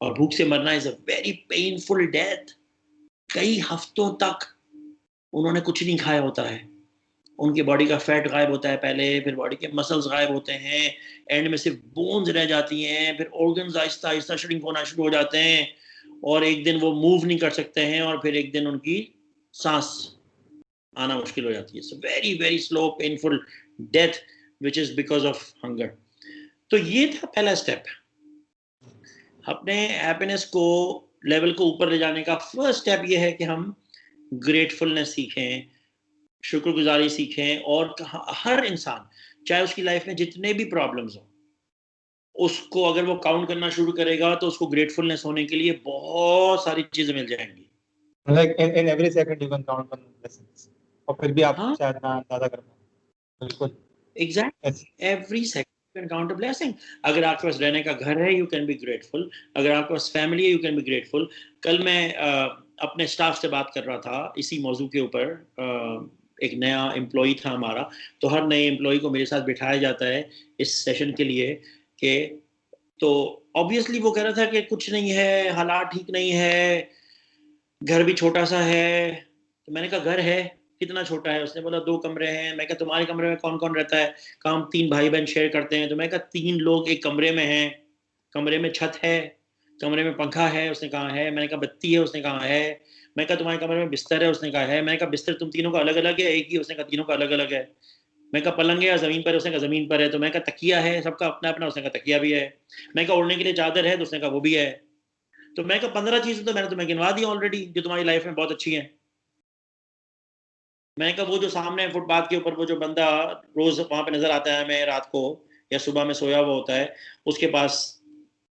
और भूख से मरना is a very painful death. कई हफ्तों तक उन्होंने कुछ नहीं खाया होता है, उनकी बॉडी का फैट गायब होता है पहले, फिर बॉडी के मसल्स गायब होते हैं, एंड में सिर्फ बोन्स रह जाती हैं, फिर ऑर्गन्स आहिस्ता आहिस्ता श्रिंक होना शुरू हो जाते हैं, और एक दिन वो मूव नहीं कर सकते हैं, और फिर एक दिन उनकी सांस आना मुश्किल हो जाती है। Very very slow painful death which is because of hunger. तो ये था पहला स्टेप, अपने हैप्पीनेस को लेवल को ऊपर ले जाने का। फर्स्ट स्टेप ये है कि हम ग्रेटफुलनेस सीखें, शुक्रगुजारी सीखें, और हर इंसान चाहे उसकी लाइफ में जितने भी प्रॉब्लम्स हो, उसको अगर वो काउंट करना शुरू करेगा तो उसको ग्रेटफुलनेस होने के लिए बहुत सारी चीजें मिल जाएंगी। Like in every second you can count on blessings. और फिर भी आप हाँ शायद ना अंदाजा कर पाए। बिल्कुल। Exactly, every second encounter blessing. अगर आपके पास रहने का घर है, यू कैन बी ग्रेटफुल। अगर आपके पास फैमिली है, यू कैन बी ग्रेटफुल। कल मैं अपने स्टाफ से बात कर रहा था इसी मौजू के ऊपर। एक नया एम्प्लॉय था हमारा, तो हर नए एम्प्लॉय को मेरे साथ बिठाया जाता है इस सेशन के लिए कि, तो ऑब्वियसली वो कह रहा था कि कुछ नहीं है, हालात ठीक नहीं है, घर भी छोटा सा है। तो मैंने कहा घर है, कितना छोटा है? उसने बोला 2 कमरे हैं। मैं कहा तुम्हारे कमरे में कौन कौन रहता है? कहा हम 3 भाई बहन शेयर करते हैं। तो मैं कहा 3 लोग एक कमरे में हैं, कमरे में छत है, कमरे में पंखा है? उसने कहा है। मैंने कहा बत्ती है? उसने कहा है। मैं कहा तुम्हारे कमरे में बिस्तर है? उसने कहा है। मैंने कहा बिस्तर तुम तीनों का अलग अलग है एक ही? उसने कहा तीनों का अलग अलग है। मैं कहा पलंग है या जमीन पर है? उसने कहा जमीन पर है। तो मैं कहा तकिया है? सबका अपना अपना? उसने कहा तकिया भी है। मैं कहा ओढ़ने के लिए चादर है? तो उसने कहा वो भी है। तो मैं कहा 15 चीजें तो मैंने तुम्हें गिनवा दी ऑलरेडी जो तुम्हारी लाइफ में बहुत अच्छी है। मैंने कहा वो जो सामने फुटपाथ के ऊपर वो जो बंदा रोज वहां पे नजर आता है हमें रात को या सुबह में सोया हुआ होता है, उसके पास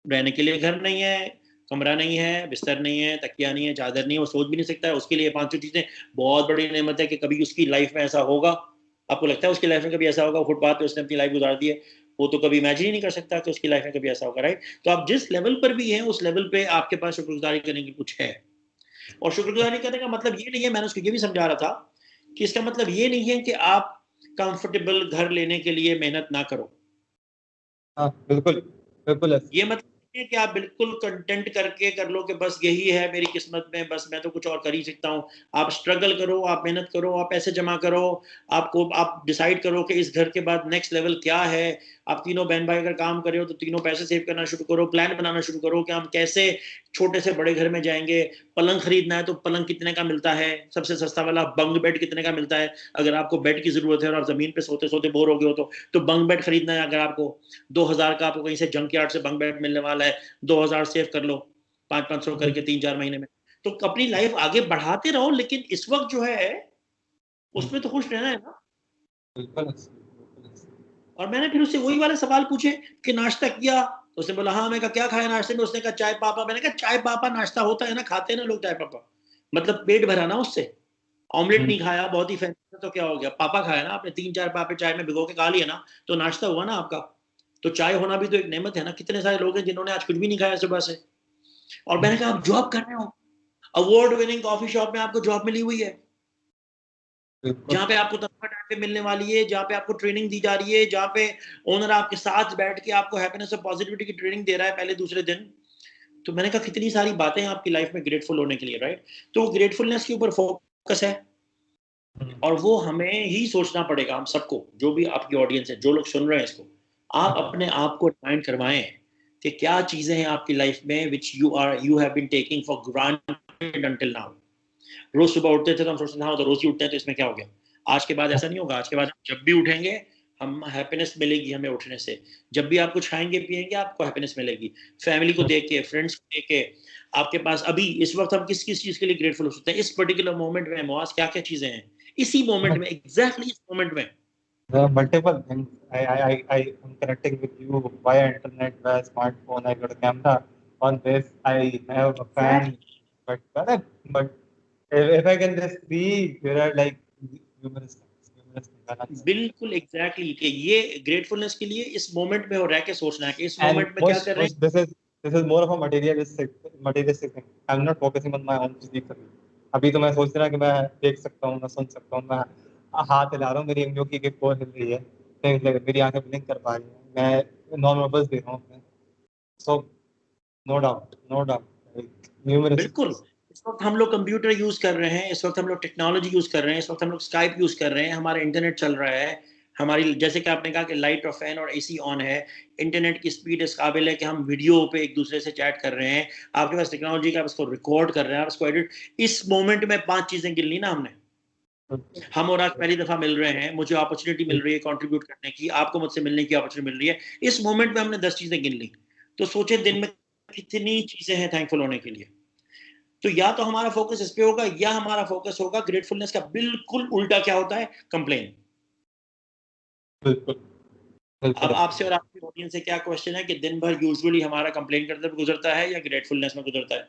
रहने के लिए घर नहीं है, कमरा नहीं है, बिस्तर नहीं है, तकिया नहीं है, चादर नहीं है, वो सोच भी नहीं सकता है। उसके लिए 5 चीजें बहुत बड़ी नेमत है कि कभी उसकी लाइफ में ऐसा होगा। आपको लगता है उसकी लाइफ में कभी ऐसा होगा? फुटपाथ पे उसने अपनी लाइफ गुजार दी है, वो तो कभी इमेजिन ही नहीं कर सकता कि उसकी लाइफ में कभी ऐसा होगा, राइट? तो आप जिस लेवल पर भी हैं उस लेवल पे आपके पास शुक्रगुजारी करने की कुछ है। और शुक्रगुजारी करने का मतलब ये नहीं है, मैंने उसको ये भी समझा रहा था कि इसका मतलब ये नहीं है कि आप कंफर्टेबल घर लेने के लिए मेहनत ना करो। हाँ बिल्कुल, बिल्कुल ऐसे। ये मतलब नहीं है कि आप बिल्कुल कंटेंट करके कर लो कि बस यही है मेरी किस्मत में, बस मैं तो कुछ और कर ही सकता हूँ। आप स्ट्रगल करो, आप मेहनत करो, आप पैसे जमा करो, आपको आप डिसाइड करो कि इस घर के बाद नेक्स्ट लेवल क्या है। आप तीनों बहन भाई अगर काम कर रहे हो तो तीनों पैसे सेव करना शुरू करो, प्लान बनाना शुरू करो कि हम कैसे छोटे से बड़े घर में जाएंगे। पलंग खरीदना है तो पलंग कितने का मिलता है, सबसे सस्ता वाला बंग बेड कितने का मिलता है? अगर आपको बेड की जरूरत है और आप जमीन पे सोते सोते बोर हो गए हो तो बंग बेड खरीदना है। अगर आपको 2,000 का आपको कहीं से जंक यार्ड से बंग बेड मिलने वाला है, 2,000 सेव कर लो 500-500 करके 3-4 महीने में। तो अपनी लाइफ आगे बढ़ाते रहो, लेकिन इस वक्त जो है उसमें तो खुश रहना है ना। बिल्कुल ऐसे, बिल्कुल ऐसे। और मैंने फिर उससे वही वाले सवाल पूछे कि नाश्ता किया? तो उसने बोला हाँ। मैं कहा क्या खाया नाश्ते में? उसने कहा चाय पापा। मैंने कहा चाय पापा नाश्ता होता है ना, खाते हैं ना लोग चाय पापा, मतलब पेट भरा ना उससे। ऑमलेट नहीं खाया, बहुत ही फैंसी, तो क्या हो गया? पापा खाया ना आपने, 3-4 पापे चाय में भिगो के खा लिए ना, तो नाश्ता हुआ ना आपका। तो चाय होना भी तो एक नेमत है ना। कितने सारे लोग हैं जिन्होंने आज कुछ भी नहीं खाया सुबह से। और मैंने कहा आप जॉब कर रहे हो, अवार्ड विनिंग कॉफी शॉप में आपको जॉब मिली हुई है, बिल्कुल। जहाँ पे आपको तनख्वाह टाइम पे मिलने वाली है, जहाँ पे आपको ट्रेनिंग दी जा रही है, जहाँ पे ओनर आपके साथ बैठ के आपको हैप्पीनेस और पॉजिटिविटी की ट्रेनिंग दे रहा है पहले दूसरे दिन। तो मैंने कहा कितनी सारी बातें हैं आपकी लाइफ में ग्रेटफुल होने के लिए, राइट? तो ग्रेटफुलनेस के ऊपर फोकस है। हम्म, और वो हमें ही सोचना पड़ेगा, हम सबको, जो भी आपकी ऑडियंस है, जो लोग सुन रहे हैं इसको, आप अपने आप को रिमाइंड करवाएं कि क्या चीजें हैं आपकी लाइफ में which you have been taking for granted until now. रोज सुबह उठते थे तो हम सोचते थे हाँ तो रोज ही उठते हैं तो इसमें क्या हो गया? आज के बाद ऐसा नहीं होगा। आज के बाद जब भी उठेंगे हम हैप्पीनेस मिलेगी हमें उठने से। जब भी आप कुछ खाएंगे पिएंगे आपको हैप्पीनेस मिलेगी। फैमिली को देख के, फ्रेंड्स को देख के। आपके पास अभी इस वक्त हम किस किस चीज के लिए ग्रेटफुल हो सकते हैं इस पर्टिकुलर मोमेंट में? मुआज क्या क्या चीजें हैं इसी मोमेंट में, एग्जैक्टली इस मोमेंट में? there are multiple things. I am connecting with you via internet, via smartphone. I got a camera. On this, I have a fan. But if I can just see, there are like numerous things. बिल्कुल एग्जैक्टली कि ये ग्रेटफुलनेस के लिए इस मोमेंट में हो रह के सोचना है कि इस And मोमेंट में क्या कर रहे हैं। this is more of a materialistic thing. I'm not focusing on my own physique. अभी तो मैं सोच रहा कि मैं देख सकता हूँ, मैं सुन सकता हूँ, मैं हाथ हिला रहा हूँ, मेरी अंगलियों की एक कोर हिल रही है, मेरी आंखें ब्लिंक कर पा रही हैं, मैं नॉन वर्बल्स दे रहा हूँ अपने। So no doubt, no doubt, numerous. बिल्कुल। इस वक्त हम लोग कंप्यूटर यूज कर रहे हैं, इस वक्त हम लोग टेक्नोलॉजी यूज कर रहे हैं, इस वक्त हम लोग स्काइप यूज कर रहे हैं, हमारा इंटरनेट चल रहा है। हमारी जैसे कि आपने कहा कि लाइट और फैन और एसी ऑन है, इंटरनेट की स्पीड इस काबिल है कि हम वीडियो पे एक दूसरे से चैट कर रहे हैं। आपके पास टेक्नोलॉजी का, आप इसको रिकॉर्ड कर रहे हैं, आप इसको एडिट। इस मोमेंट में 5 चीजें गिन ली ना हमने। हम और आज पहली दफा मिल रहे हैं, मुझे अपॉर्चुनिटी मिल रही है कंट्रीब्यूट करने की, आपको मुझसे मिलने की अपॉर्चुनिटी मिल रही है। इस मोमेंट में हमने 10 चीजें गिन ली। तो सोचे दिन में कितनी चीजें हैं थैंकफुल होने के लिए। तो या तो हमारा फोकस इस पे होगा या हमारा फोकस होगा ग्रेटफुलनेस का बिल्कुल उल्टा। क्या होता है? कंप्लेन। बिल्कुल, अब बिल्कुल। आपसे और आपकी ऑडियंस से क्या क्वेश्चन है कि दिन भर यूजुअली हमारा कंप्लेन करते हुए गुजरता है या ग्रेटफुलनेस में गुजरता है?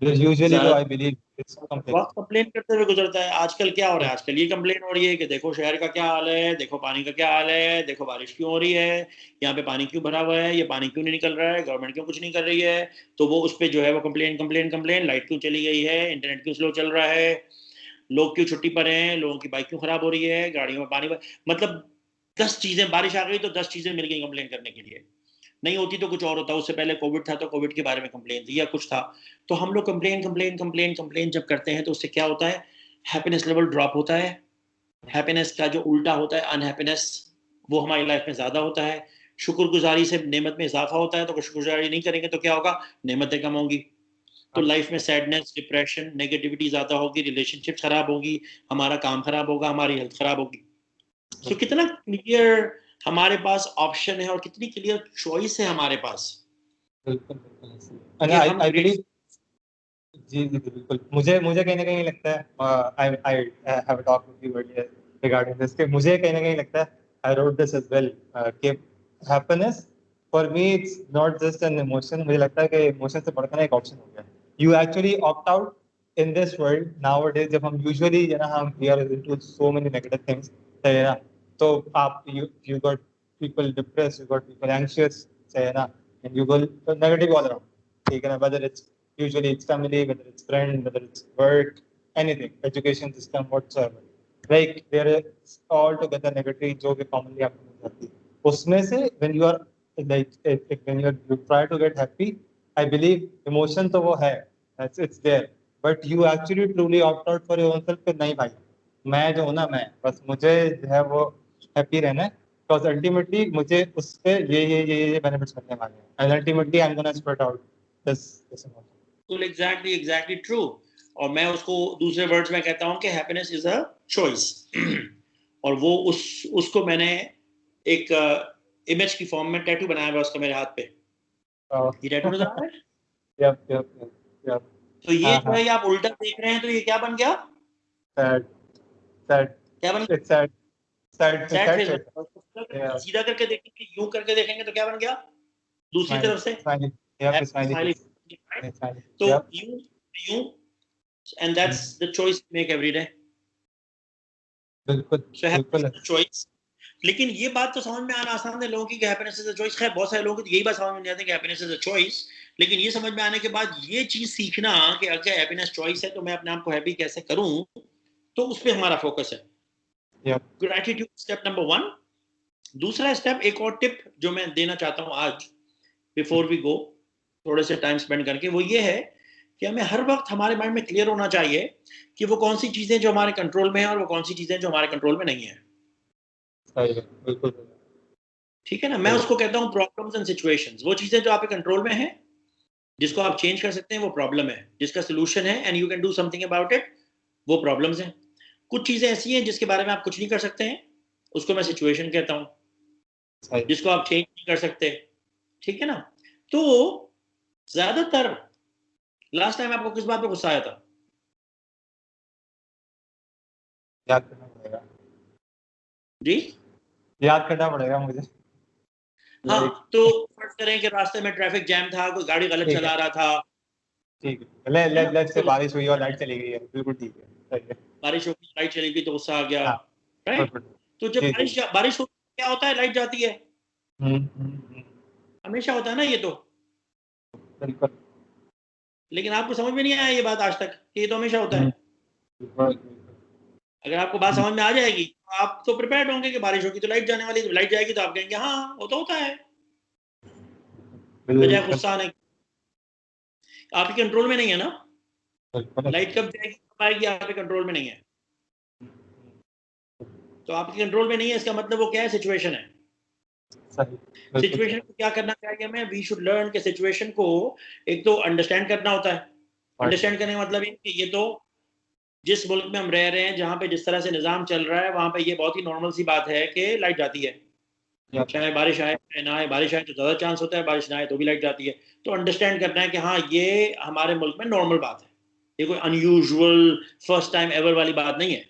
Because usually though ज्यादा I believe it's complaint. वक्त कंप्लेन करते हुए गुजरता है। आजकल क्या हो रहा है, आजकल ये कंप्लेन हो रही है कि देखो शहर का क्या हाल है, देखो पानी का क्या हाल है, देखो बारिश क्यों हो रही है, यहाँ पे पानी क्यों भरा हुआ है, ये पानी क्यों नहीं निकल रहा है, गवर्नमेंट क्यों कुछ नहीं कर रही है। तो वो उस पर जो है वो कंप्लेन कंप्लेन कंप्लेन, लाइट क्यों चली गई है, इंटरनेट क्यों स्लो चल रहा है, लोग क्यों छुट्टी पर हैं, लोगों की बाइक क्यों खराब हो रही है, गाड़ियों में पानी मतलब 10 चीजें, बारिश आ गई तो 10 चीजें मिल गई कंप्लेन करने के लिए। नहीं होती तो कुछ और होता, उससे पहले कोविड था तो कोविड के बारे में कंप्लेन थी या कुछ था। तो हम लोग कंप्लेन कंप्लेन कंप्लेन कंप्लेन जब करते हैं तो उससे क्या होता है, हैप्पीनेस लेवल ड्रॉप होता है। हैप्पीनेस का जो उल्टा होता है अनहैप्पीनेस, वो हमारी लाइफ में ज्यादा होता है। शुक्रगुजारी से नेमत में इजाफा होता है, तो शुक्रगुजारी नहीं करेंगे तो क्या होगा, नेमतें कम होंगी। तो लाइफ में सैडनेस, डिप्रेशन, नेगेटिविटी ज्यादा होगी, रिलेशनशिप खराब होगी, हमारा काम खराब होगा, हमारी हेल्थ खराब होगी। सो कितना क्लियर हमारे पास ऑप्शन है और कितनी क्लियर चॉइस है हमारे पास बिल्कुल बिल्कुल। And कि I हम I ग्रेट। believe जी जी बिल्कुल, मुझे कहीं ना कहीं लगता है I have talk with you earlier regarding this, कि मुझे कहीं ना कहीं लगता है I wrote this as well, कि happiness for me it's not just an emotion. मुझे लगता है कि इमोशन से बढ़कर एक ऑप्शन हो गया। You actually opt out in this world now days, जब हम यूजुअली है ना, हम we are into so many negative things है ना। तो आप you got people depress, you got people anxious है ना, and you go negative all around, ठीक है ना, whether it's usually it's family, whether it's friend, whether it's work, anything, education system, whatsoever. Like there is all together negative जो भी commonly आपको मिल जाती है। उसमें से when you are like when you try to get happy, I believe emotion तो वो है, it's there, but you actually truly opt out for yourself कि नहीं भाई, मैं जो हूँ ना, मैं बस मुझे जो है वो हैप्पी रहना है, because ultimately मुझे उससे ये benefits मिलने वाले हैं, and ultimately I'm gonna spread out this emotion. बिल्कुल एग्जैक्टली एग्जैक्टली ट्रू। और मैं उसको दूसरे वर्ड्स में कहता हूँ कि हैप्पीनेस इज अ चॉइस। और वो उसको मैंने एक इमेज की फॉर्म में टैटू बनाया हुआ उसका मेरे हाथ पे। ये टैटू नजर आ रहा है। Yep. तो ये जो Uh-huh. है ये आप उल्टा देख रहे हैं, तो ये क्या बन गया, Sad, sad. क्या बन गया, It's sad, it's sad sad face बन face. गया। Yeah, सीधा करके देखेंगे, यूं करके देखेंगे तो क्या बन गया, दूसरी smiley, तरफ से smiley. Yep, happy smiley smiley. face. Yeah, smiley. तो Yep. यूं and that's Mhm. The choice make every day. बिल्कुल, सो बिल्कुल है। Happiness is choice. लेकिन ये बात तो समझ में आना आसान है लोगों की कि हैप्पीनेस इज अ चॉइस। खैर बहुत सारे लोगों को तो यही बात समझ में नहीं आती कि हैप्पीनेस इज अ चॉइस। लेकिन ये समझ में आने के बाद ये चीज सीखना कि अगर हैप्पीनेस चॉइस है तो मैं अपने आप को हैप्पी कैसे करूं, तो उस पर हमारा फोकस है। Yep. Gratitude step number 1। दूसरा स्टेप, एक और टिप जो मैं देना चाहता हूं आज बिफोर वी गो, थोड़े से टाइम स्पेंड करके, वो ये है कि हमें हर वक्त हमारे माइंड में क्लियर होना चाहिए कि वो कौन सी चीजें जो हमारे कंट्रोल में है और वो कौन सी चीजें जो हमारे कंट्रोल में नहीं है। सही है, बिल्कुल ठीक है ना, मैं सही है। उसको कहता हूँ प्रॉब्लम्स एंड सिचुएशंस। वो चीजें जो आपके कंट्रोल में है, जिसको आप चेंज कर सकते हैं, वो प्रॉब्लम है। जिसका सोल्यूशन है and you can do something about it, वो प्रॉब्लम्स हैं। कुछ चीजें ऐसी हैं जिसके बारे में आप कुछ नहीं कर सकते हैं, उसको मैं सिचुएशन कहता हूँ। सही। जिसको आप चेंज नहीं कर सकते, ठीक है ना। तो ज्यादातर, लास्ट टाइम आपको किस बात पे गुस्सा आया था? याद करना पड़ेगा, जी याद करना पड़ेगा मुझे। लाइक हाँ, तो फर्ज करें कि रास्ते में ट्रैफिक जैम था, कोई गाड़ी गलत ठीक है, चला रहा था, ठीक है। लेट्स से तो बारिश हुई और लाइट चली गई है, बिल्कुल ठीक है, सही है। बारिश हो गई, लाइट चली गई तो गुस्सा आ गया, हाँ, राइट। बिल्कुल। तो जब जी जी। बारिश होती है क्या होता है, लाइट जाती है। हम्म। हमेशा होता है ना ये तो। बिल्कुल। लेकिन आपको समझ में नहीं आया ये बात आज तक कि ये तो हमेशा होता हम्म, है। बिल्कुल, अगर आपको बात हम्म, समझ में आ जाएगी तो आप तो प्रिपेयर्ड होंगे कि बारिश होगी तो लाइट जाने वाली, लाइट जाएगी तो आप कहेंगे हाँ वो तो होता है, बजाय बिल्कुल, गुस्सा आने। आपके कंट्रोल में नहीं है ना, बिल्कुल। लाइट कब जाएगी कब आएगी आपके कंट्रोल में नहीं है। तो आपके कंट्रोल में नहीं है, इसका मतलब वो क्या है, सिचुएशन है। सही, बिल्कुल सिचुएशन सही। को क्या करना चाहिए हमें, वी शुड लर्न के सिचुएशन को एक तो अंडरस्टैंड करना होता है। और अंडरस्टैंड करने का मतलब ये कि ये तो जिस मुल्क में हम रह रहे हैं, जहाँ पे जिस तरह से निज़ाम चल रहा है, वहाँ पे ये बहुत ही नॉर्मल सी बात है कि लाइट जाती है। यप, चाहे बारिश आए चाहे ना आए, बारिश आए तो ज़्यादा चांस होता है, बारिश ना आए तो भी लाइट जाती है। तो अंडरस्टैंड करना है कि हाँ ये हमारे मुल्क में नॉर्मल बात है, ये कोई अनयूजुअल फर्स्ट टाइम एवर वाली बात नहीं है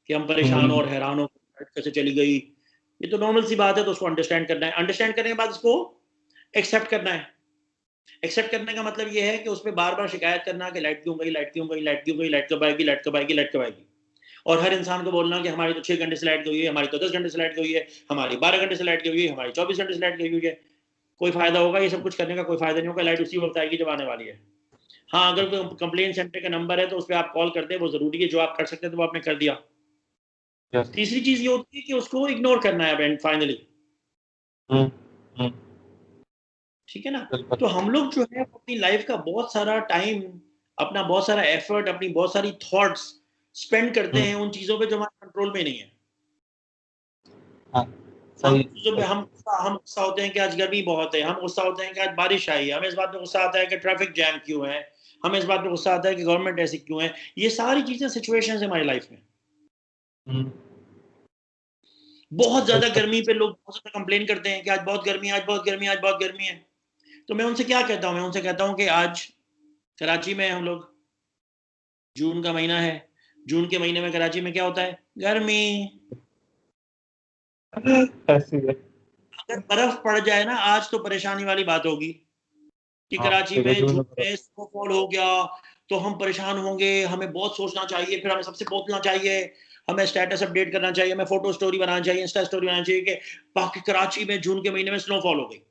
कि हम परेशान और हैरान हो लाइट कैसे चली गई। ये तो नॉर्मल सी बात है, तो उसको अंडरस्टैंड करना है। अंडरस्टैंड करने के बाद इसको एक्सेप्ट करना है एक्सेप्ट करने का मतलब ये है कि उस पर बार बार शिकायत करना कि लाइट क्यों गई, लाइट क्यों गई, लाइट क्यों गई, लाइट कब आएगी, लाइट कब आएगी, लाइट कब आएगी। और हर इंसान को बोलना कि हमारी तो 6 घंटे से लाइट गई है, हमारी तो 10 घंटे से लाइट गई है, हमारी 12 घंटे से लाइट गई है, हमारी 24 घंटे से लाइट गई हुई है। कोई फायदा होगा? ये सब कुछ करने का कोई फायदा नहीं होगा। लाइट उसी वक्त आएगी जब आने वाली है। हाँ, अगर कोई कंप्लेंट सेंटर का नंबर है तो उस पर आप कॉल कर दें, वो जरूरी है। जो आप कर सकते हैं तो वो आपने कर दिया। Yes. तीसरी चीज ये होती है कि उसको इग्नोर करना है फाइनली। हम्म, ठीक है ना? बिल्कुल। तो हम लोग जो है अपनी लाइफ का बहुत सारा टाइम, अपना बहुत सारा एफर्ट, अपनी बहुत सारी थॉट्स स्पेंड करते हैं उन चीजों पे जो हमारे कंट्रोल में नहीं है। हाँ, हम सही चीजों पे हम गुस्सा होते हैं कि आज गर्मी बहुत है, हम गुस्सा होते हैं कि आज बारिश आई है, हमें इस बात पे गुस्सा आता है कि ट्रैफिक जैम क्यों है, हमें इस बात पे गुस्सा आता है कि गवर्नमेंट ऐसी क्यों है। ये सारी चीजें सिचुएशन है हमारी लाइफ में। हम्म, बहुत ज्यादा बिल्कुल। गर्मी पे लोग बहुत ज्यादा कंप्लेन करते हैं कि आज बहुत गर्मी है, आज बहुत गर्मी है, आज बहुत गर्मी है। तो मैं उनसे क्या कहता हूँ? मैं उनसे कहता हूँ कि आज कराची में हम लोग, जून का महीना है, जून के महीने में कराची में क्या होता है? गर्मी। ऐसी है। अगर बर्फ पड़ जाए ना आज तो परेशानी वाली बात होगी कि हाँ, कराची ठीक है, में जून जून में करो। में स्नोफॉल हो गया तो हम परेशान होंगे, हमें बहुत सोचना चाहिए, फिर हमें सबसे बोलना चाहिए, हमें स्टेटस अपडेट करना चाहिए, हमें फोटो स्टोरी बनाना चाहिए, इंस्टा स्टोरी बनाना चाहिए कि बाकी कराची में जून के महीने में स्नोफॉल हो गई।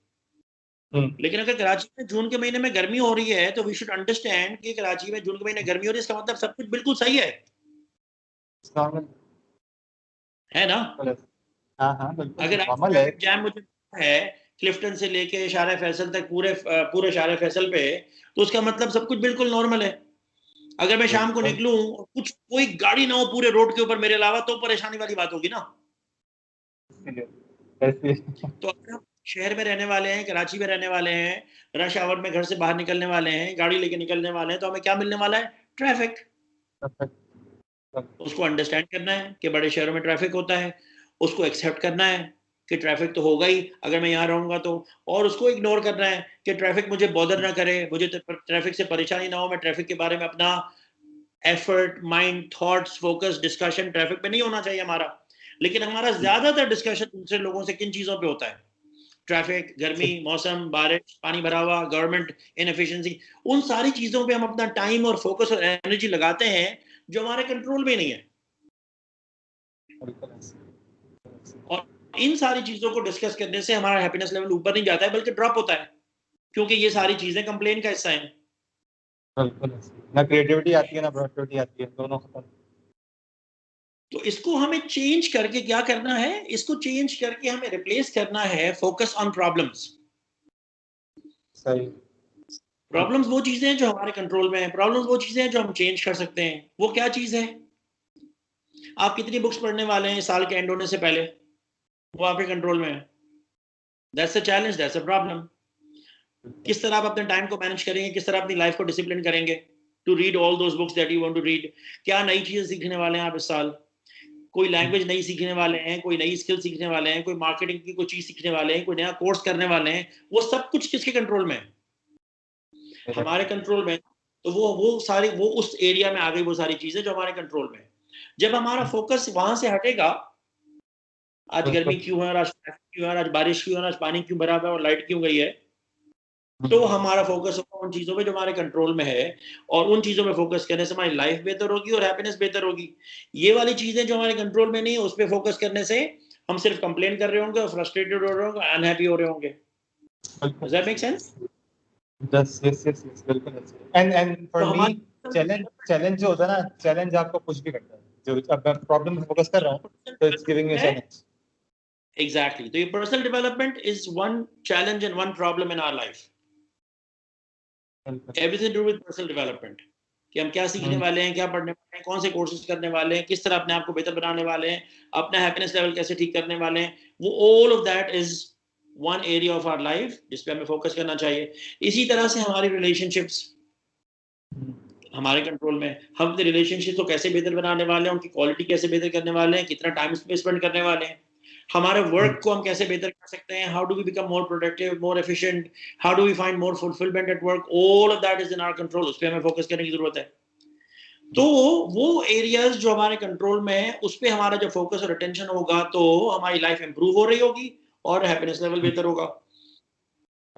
हम्म, लेकिन अगर कराची में जून के महीने में गर्मी हो रही है तो वी शुड अंडरस्टैंड कि कराची में जून के महीने गर्मी हो रही है, इसका मतलब सब कुछ बिल्कुल सही नॉर्मल। है ना? हाँ हाँ, बिल्कुल अगर आज नॉर्मल है। ट्रैफिक जैम मुझे है क्लिफ्टन से लेके शारा फैसल तक, पूरे पूरे शारा फैसल पे, तो उसका मतलब सब कुछ बिल्कुल नॉर्मल है। अगर मैं शाम को बिल्कुल। निकलूं और कुछ कोई गाड़ी ना हो पूरे रोड के ऊपर मेरे अलावा, तो परेशानी वाली बात होगी ना। इसीलिए ऐसी। तो अगर हम शहर में रहने वाले हैं, कराची में रहने वाले हैं, रश आवर में घर से बाहर निकलने वाले हैं, गाड़ी लेके निकलने वाले हैं, तो हमें क्या मिलने वाला है? ट्रैफिक। उसको अंडरस्टैंड करना है कि बड़े शहरों में ट्रैफिक होता है, उसको एक्सेप्ट करना है कि ट्रैफिक तो होगा ही अगर मैं यहाँ रहूंगा तो, और उसको इग्नोर करना है कि ट्रैफिक मुझे बॉदर ना करे, मुझे ट्रैफिक से परेशानी ना हो, मैं ट्रैफिक के बारे में अपना effort, mind, thoughts, focus, discussion traffic पे नहीं होना चाहिए हमारा। लेकिन हमारा ज्यादातर डिस्कशन दूसरे लोगों से किन चीजों पे होता है? ट्रैफिक, गर्मी, मौसम, बारिश, पानी भरा हुआ, गवर्नमेंट इनएफिशिएंसी। उन सारी चीजों पे हम अपना टाइम और फोकस और एनर्जी लगाते हैं जो हमारे कंट्रोल में नहीं है। और इन सारी चीजों को डिस्कस करने से हमारा हैप्पीनेस लेवल ऊपर नहीं जाता है बल्कि ड्रॉप होता है, क्योंकि ये सारी चीजें कंप्लेन का हिस्सा है। बिल्कुल ना क्रिएटिविटी आती है ना प्रोडक्टिविटी आती है, दोनों खत्म। तो इसको हमें चेंज करके क्या करना है? इसको चेंज करके हमें रिप्लेस करना है फोकस ऑन प्रॉब्लम्स। सही। प्रॉब्लम्स वो चीजें हैं जो हमारे कंट्रोल में है, प्रॉब्लम्स वो चीजें हैं जो हम चेंज कर सकते हैं। वो क्या चीज है? आप कितनी बुक्स पढ़ने वाले हैं साल के एंड होने से पहले? वो आपके कंट्रोल में है। That's a challenge, that's a problem. किस तरह आप अपने टाइम को मैनेज करेंगे, किस तरह अपनी लाइफ को डिसिप्लिन करेंगे to read all those books that you want to read? क्या नई चीजें सीखने वाले हैं आप इस साल? कोई लैंग्वेज नई सीखने वाले हैं, कोई नई स्किल सीखने वाले हैं, कोई मार्केटिंग की कोई चीज सीखने वाले हैं, कोई नया कोर्स करने वाले हैं। वो सब कुछ किसके कंट्रोल में है? हमारे कंट्रोल में। तो वो सारी वो उस एरिया में आ गई वो सारी चीजें जो हमारे कंट्रोल में है। जब हमारा फोकस वहां से हटेगा, आज गर्मी बिल्कुल। क्यों है, और आज traffic क्यों है, और आज बारिश क्यों है, और आज पानी क्यों भरा हुआ है, और लाइट क्यों गई है, तो हमारा फोकस होगा उन चीजों पे जो हमारे कंट्रोल में है। और उन चीजों में फोकस करने से हमारी लाइफ बेहतर होगी और हैप्पीनेस बेहतर होगी। ये वाली चीजें जो हमारे कंट्रोल में नहीं है उस पर फोकस करने से हम सिर्फ कंप्लेन कर रहे होंगे और फ्रस्ट्रेटेड हो रहे होंगे, अनहैप्पी हो रहे होंगे। बिल्कुल। Does that make sense? Yes yes yes yes, बिल्कुल ऐसे। एंड फॉर तो मी, हमारे चैलेंज चैलेंज जो होता है ना, चैलेंज आपको पुश भी करता है। जो अब मैं प्रॉब्लम पे फोकस कर रहा हूँ, तो इट्स गिविंग यू है चैलेंज। एग्जैक्टली। तो ये personal development is one challenge and one problem in our life. बिल्कुल। Everything to with personal development, कि हम क्या सीखने वाले हैं, क्या पढ़ने वाले हैं, कौन से कोर्सेज करने वाले हैं, किस तरह अपने आप को बेहतर बनाने वाले हैं, अपना हैप्पीनेस लेवल कैसे ठीक करने वाले हैं। वो all of that is one area of our life जिस पे हमें फोकस करना चाहिए। इसी तरह से हमारी रिलेशनशिप्स हमारे कंट्रोल में। हम अपने रिलेशनशिप को कैसे बेहतर बनाने वाले हैं, उनकी क्वालिटी कैसे बेहतर करने वाले हैं, कितना टाइम स्पेंड करने वाले हैं, हमारे वर्क को हम कैसे बेहतर कर सकते हैं, how do we become more productive, more efficient, how do we find more fulfilment at work. All of that is in our control, उस पर हमें फोकस करने की जरूरत है। तो वो एरियाज जो हमारे कंट्रोल में है उस पर हमारा जो फोकस और अटेंशन होगा तो हमारी लाइफ इंप्रूव हो रही होगी और हैप्पीनेस लेवल बेहतर होगा।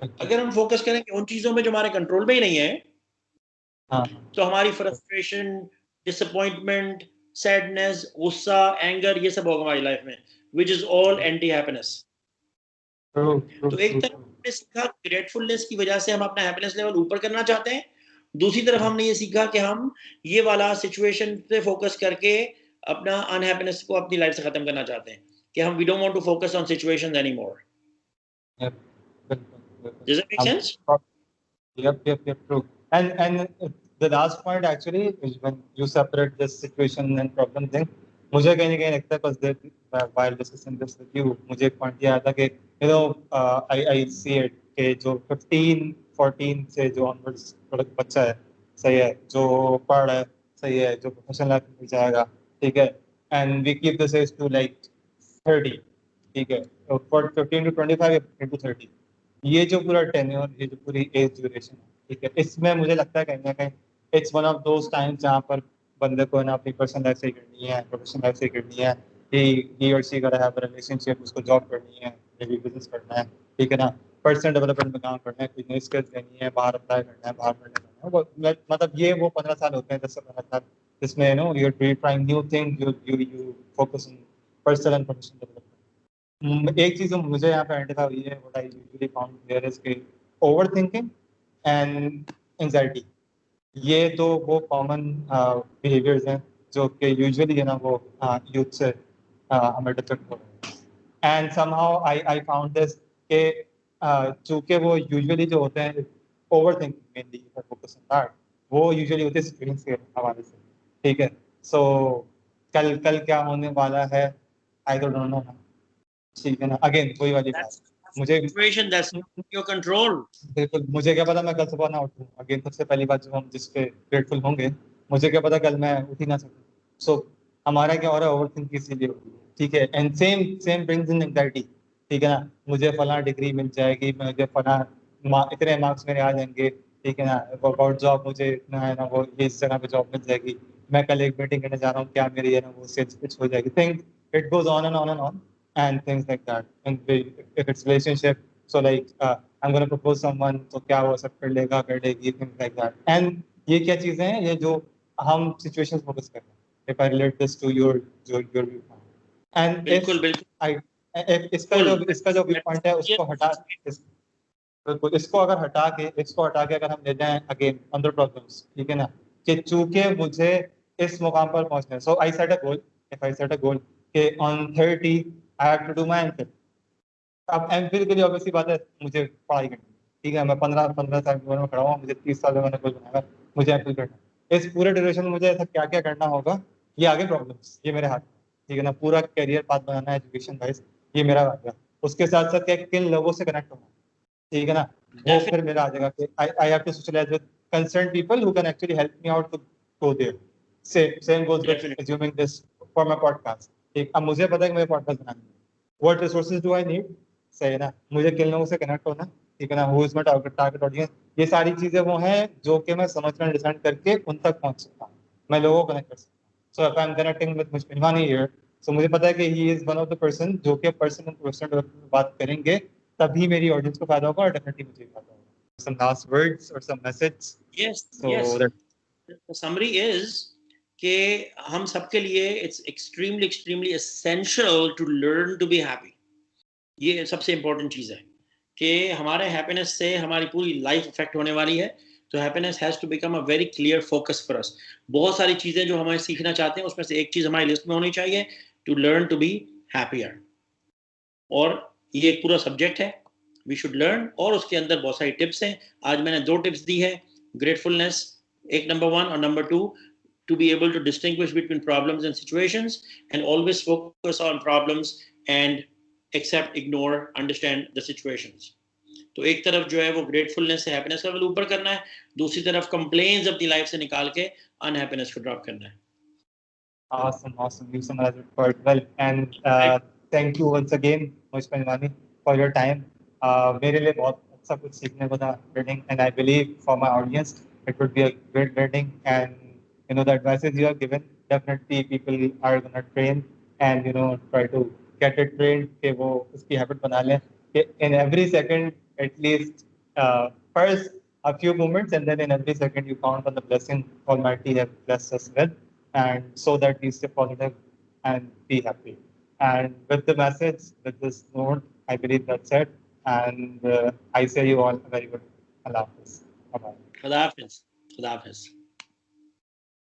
अगर हम फोकस करेंगे उन चीजों में जो हमारे कंट्रोल में ही नहीं है, हाँ तो हमारी फ्रस्ट्रेशन, डिसअपॉइंटमेंट, सैडनेस, गुस्सा, एंगर, ये सब होगा हमारी लाइफ में, which is all anti happiness. True true तो एक ट्रू तरफ हमने सीखा ग्रेटफुलनेस की वजह से हम अपना हैप्पीनेस लेवल ऊपर करना चाहते हैं, दूसरी तरफ हमने ये सीखा कि हम ये वाला सिचुएशन पे फोकस करके अपना अनहैप्पीनेस को अपनी लाइफ से खत्म करना चाहते हैं, कि हम we don't want to focus on situations anymore. Yep, बिल्कुल बिल्कुल डज इट मेक हम sense? yep true and the last point actually is when you separate this situation and problem thing मुझे कहीं ना कहीं लगता है बस while discussing this with you मुझे एक पॉइंट ये आया था कि you know I see it कि जो 15-14 से जो ऑनवर्ड्स बच्चा है सही है जो पढ़ रहा है सही है जो प्रोफेशनल लाइफ में जाएगा ठीक है and we keep this age to like 30 ठीक है फॉर 15 to 25 या 15 to 30 ये जो पूरा टेन्योर ये जो पूरी एज ड्यूरेशन है ठीक है इसमें मुझे लगता है कहीं ना कहीं it's one of those times जहाँ पर बंदे को ना अपनी पर्सनल लाइफ सही करनी है प्रोफेशनल लाइफ सही करनी है ही और सी का है रिलेशनशिप उसको जॉब करनी है मे बिजनेस करना है ठीक है ना पर्सनल डेवलपमेंट में काम करना है कोई नई स्किल्स लेनी है बाहर अप्लाई करना है बाहर पढ़ने जाना है मतलब ये वो 15 साल होते हैं 10 से 15 साल जिसमें you know you are trying new thing you focus on personal and professional development एक चीज जो मुझे यहाँ पे आइडेंटिफाई हुई है what I usually found there is के ओवर थिंकिंग एंड एंजाइटी ये तो वो कॉमन बिहेवियर्स हैं जो कि यूजुअली है ना वो यूथ से हमें डिटेक्ट हो रहे हैं and somehow I found this के चूंकि वो यूजुअली जो होते हैं over thinking mainly focus on that वो यूजुअली होते हैं सिचुएशंस के हवाले से ठीक है सो कल कल क्या होने वाला है आई डोंट नो ठीक है ना अगेन वही वाली बात दैट्स मुझे सिचुएशन दैट्स योर कंट्रोल। बिल्कुल मुझे क्या पता मैं कल सुबह ना उठूं अगेन सबसे पहली बात जो हम जिस पे ग्रेटफुल होंगे मुझे क्या पता कल मैं उठ ही ना सकूं सो हमारा क्या हो रहा है ओवर थिंक इसीलिए हो रही है ठीक है and same same brings in anxiety ठीक है ना मुझे फला डिग्री मिल जाएगी मुझे फला इतने मार्क्स मेरे आ जाएंगे ठीक है ना अबाउट जॉब मुझे इतना है ना वो ये इस जगह पे जॉब मिल जाएगी मैं कल एक मीटिंग करने जा रहा हूँ क्या मेरी है ना वो सेल्स पिच हो जाएगी think it goes on and on and on and things like that. And if it's relationship, so like I'm gonna propose someone, तो क्या वो सब कर लेगा कर लेगी things like that. And ये क्या चीजें हैं ये जो हम situations focus कर रहे हैं. If I relate this to your viewpoint. And if बिल्कुल बिल्कुल I if इसका जो viewpoint है उसको हटा बिल्कुल इसको हटा के अगर हम ले जाएं अगेन अंडर प्रॉब्लम्स ठीक है ना कि चूंकि मुझे इस मुकाम पर पहुंचना है so I set a goal if I set a goal कि on 30 I have to do my MPhil अब एमफिल के लिए ऑब्वियसली बात है मुझे पढ़ाई करनी है ठीक है मैं 15 साल की उम्र में खड़ा हुआ मुझे 30 साल में मैंने गोल बनाया मुझे एमफिल करना है इस पूरे ड्यूरेशन में मुझे ऐसा क्या क्या करना होगा ये आगे प्रॉब्लम्स ये मेरे हाथ में ठीक है ना पूरा करियर पाथ बनाना है एजुकेशन वाइज ये मेरा आ गया उसके साथ साथ क्या किन लोगों से कनेक्ट होना ठीक है ना वो फिर मेरा आ जाएगा कि I have to socialise with concern people who can actually help me out to go there same goes with definitely assuming this for my podcast ठीक अब मुझे पता है कि मुझे पॉडकास्ट बनाना है what resources do I need सही है ना मुझे किन लोगों से कनेक्ट होना ठीक है ना who is my target audience ये सारी चीजें वो हैं जो कि मैं समझना डिसाइड करके उन तक पहुंच सकता हूँ मैं लोगों को कनेक्ट कर सकता हूँ so if I am connecting with मुशफिनवानी हियर सो मुझे पता है कि he is one of the person जो कि पर्सन एंड प्रोफेशनल डेवलपमेंट में बात करेंगे तभी मेरी ऑडियंस को फायदा होगा और डेफिनेटली मुझे भी फायदा होगा some last words or some message yes so yes that summary is कि हम सबके लिए it's extremely extremely essential to learn to be happy. ये सबसे इंपॉर्टेंट चीज है कि हमारे हैप्पीनेस से हमारी पूरी लाइफ इफेक्ट होने वाली है। तो happiness has to become a very clear focus for us. बहुत सारी चीजें जो हमें सीखना चाहते हैं उसमें से एक चीज हमारी लिस्ट में होनी चाहिए, to learn to be happier. और ये एक पूरा सब्जेक्ट है, वी शुड लर्न, और उसके अंदर बहुत सारी टिप्स हैं। आज मैंने 2 टिप्स दी है, ग्रेटफुलनेस एक नंबर 1 और number 2 to be able to distinguish between problems and situations and always focus on problems and accept, ignore, understand the situations. तो एक तरफ जो है वो ग्रेटफुलनेस से हैप्पीनेस लेवल ऊपर करना है, दूसरी तरफ कंप्लेन्स अपनी लाइफ से निकाल के अनहैप्पीनेस को ड्रॉप करना है। awesome you summarized it quite well and thank you once again Moish Panjwani for your time मेरे लिए बहुत अच्छा कुछ सीखने को था learning and I believe for my audience it would be a great learning and you know the advices you have given definitely people are gonna train and you know try to get it trained कि वो उसकी habit बना लें कि in every second at least first a few moments, and then in every second you count on the blessing Almighty has blessed us with, and so that we stay positive and be happy. And with the message, with this note, I believe that's it. And I say you all a very good Allah Hafiz. Bye-bye. Khuda Hafiz. Khuda Hafiz.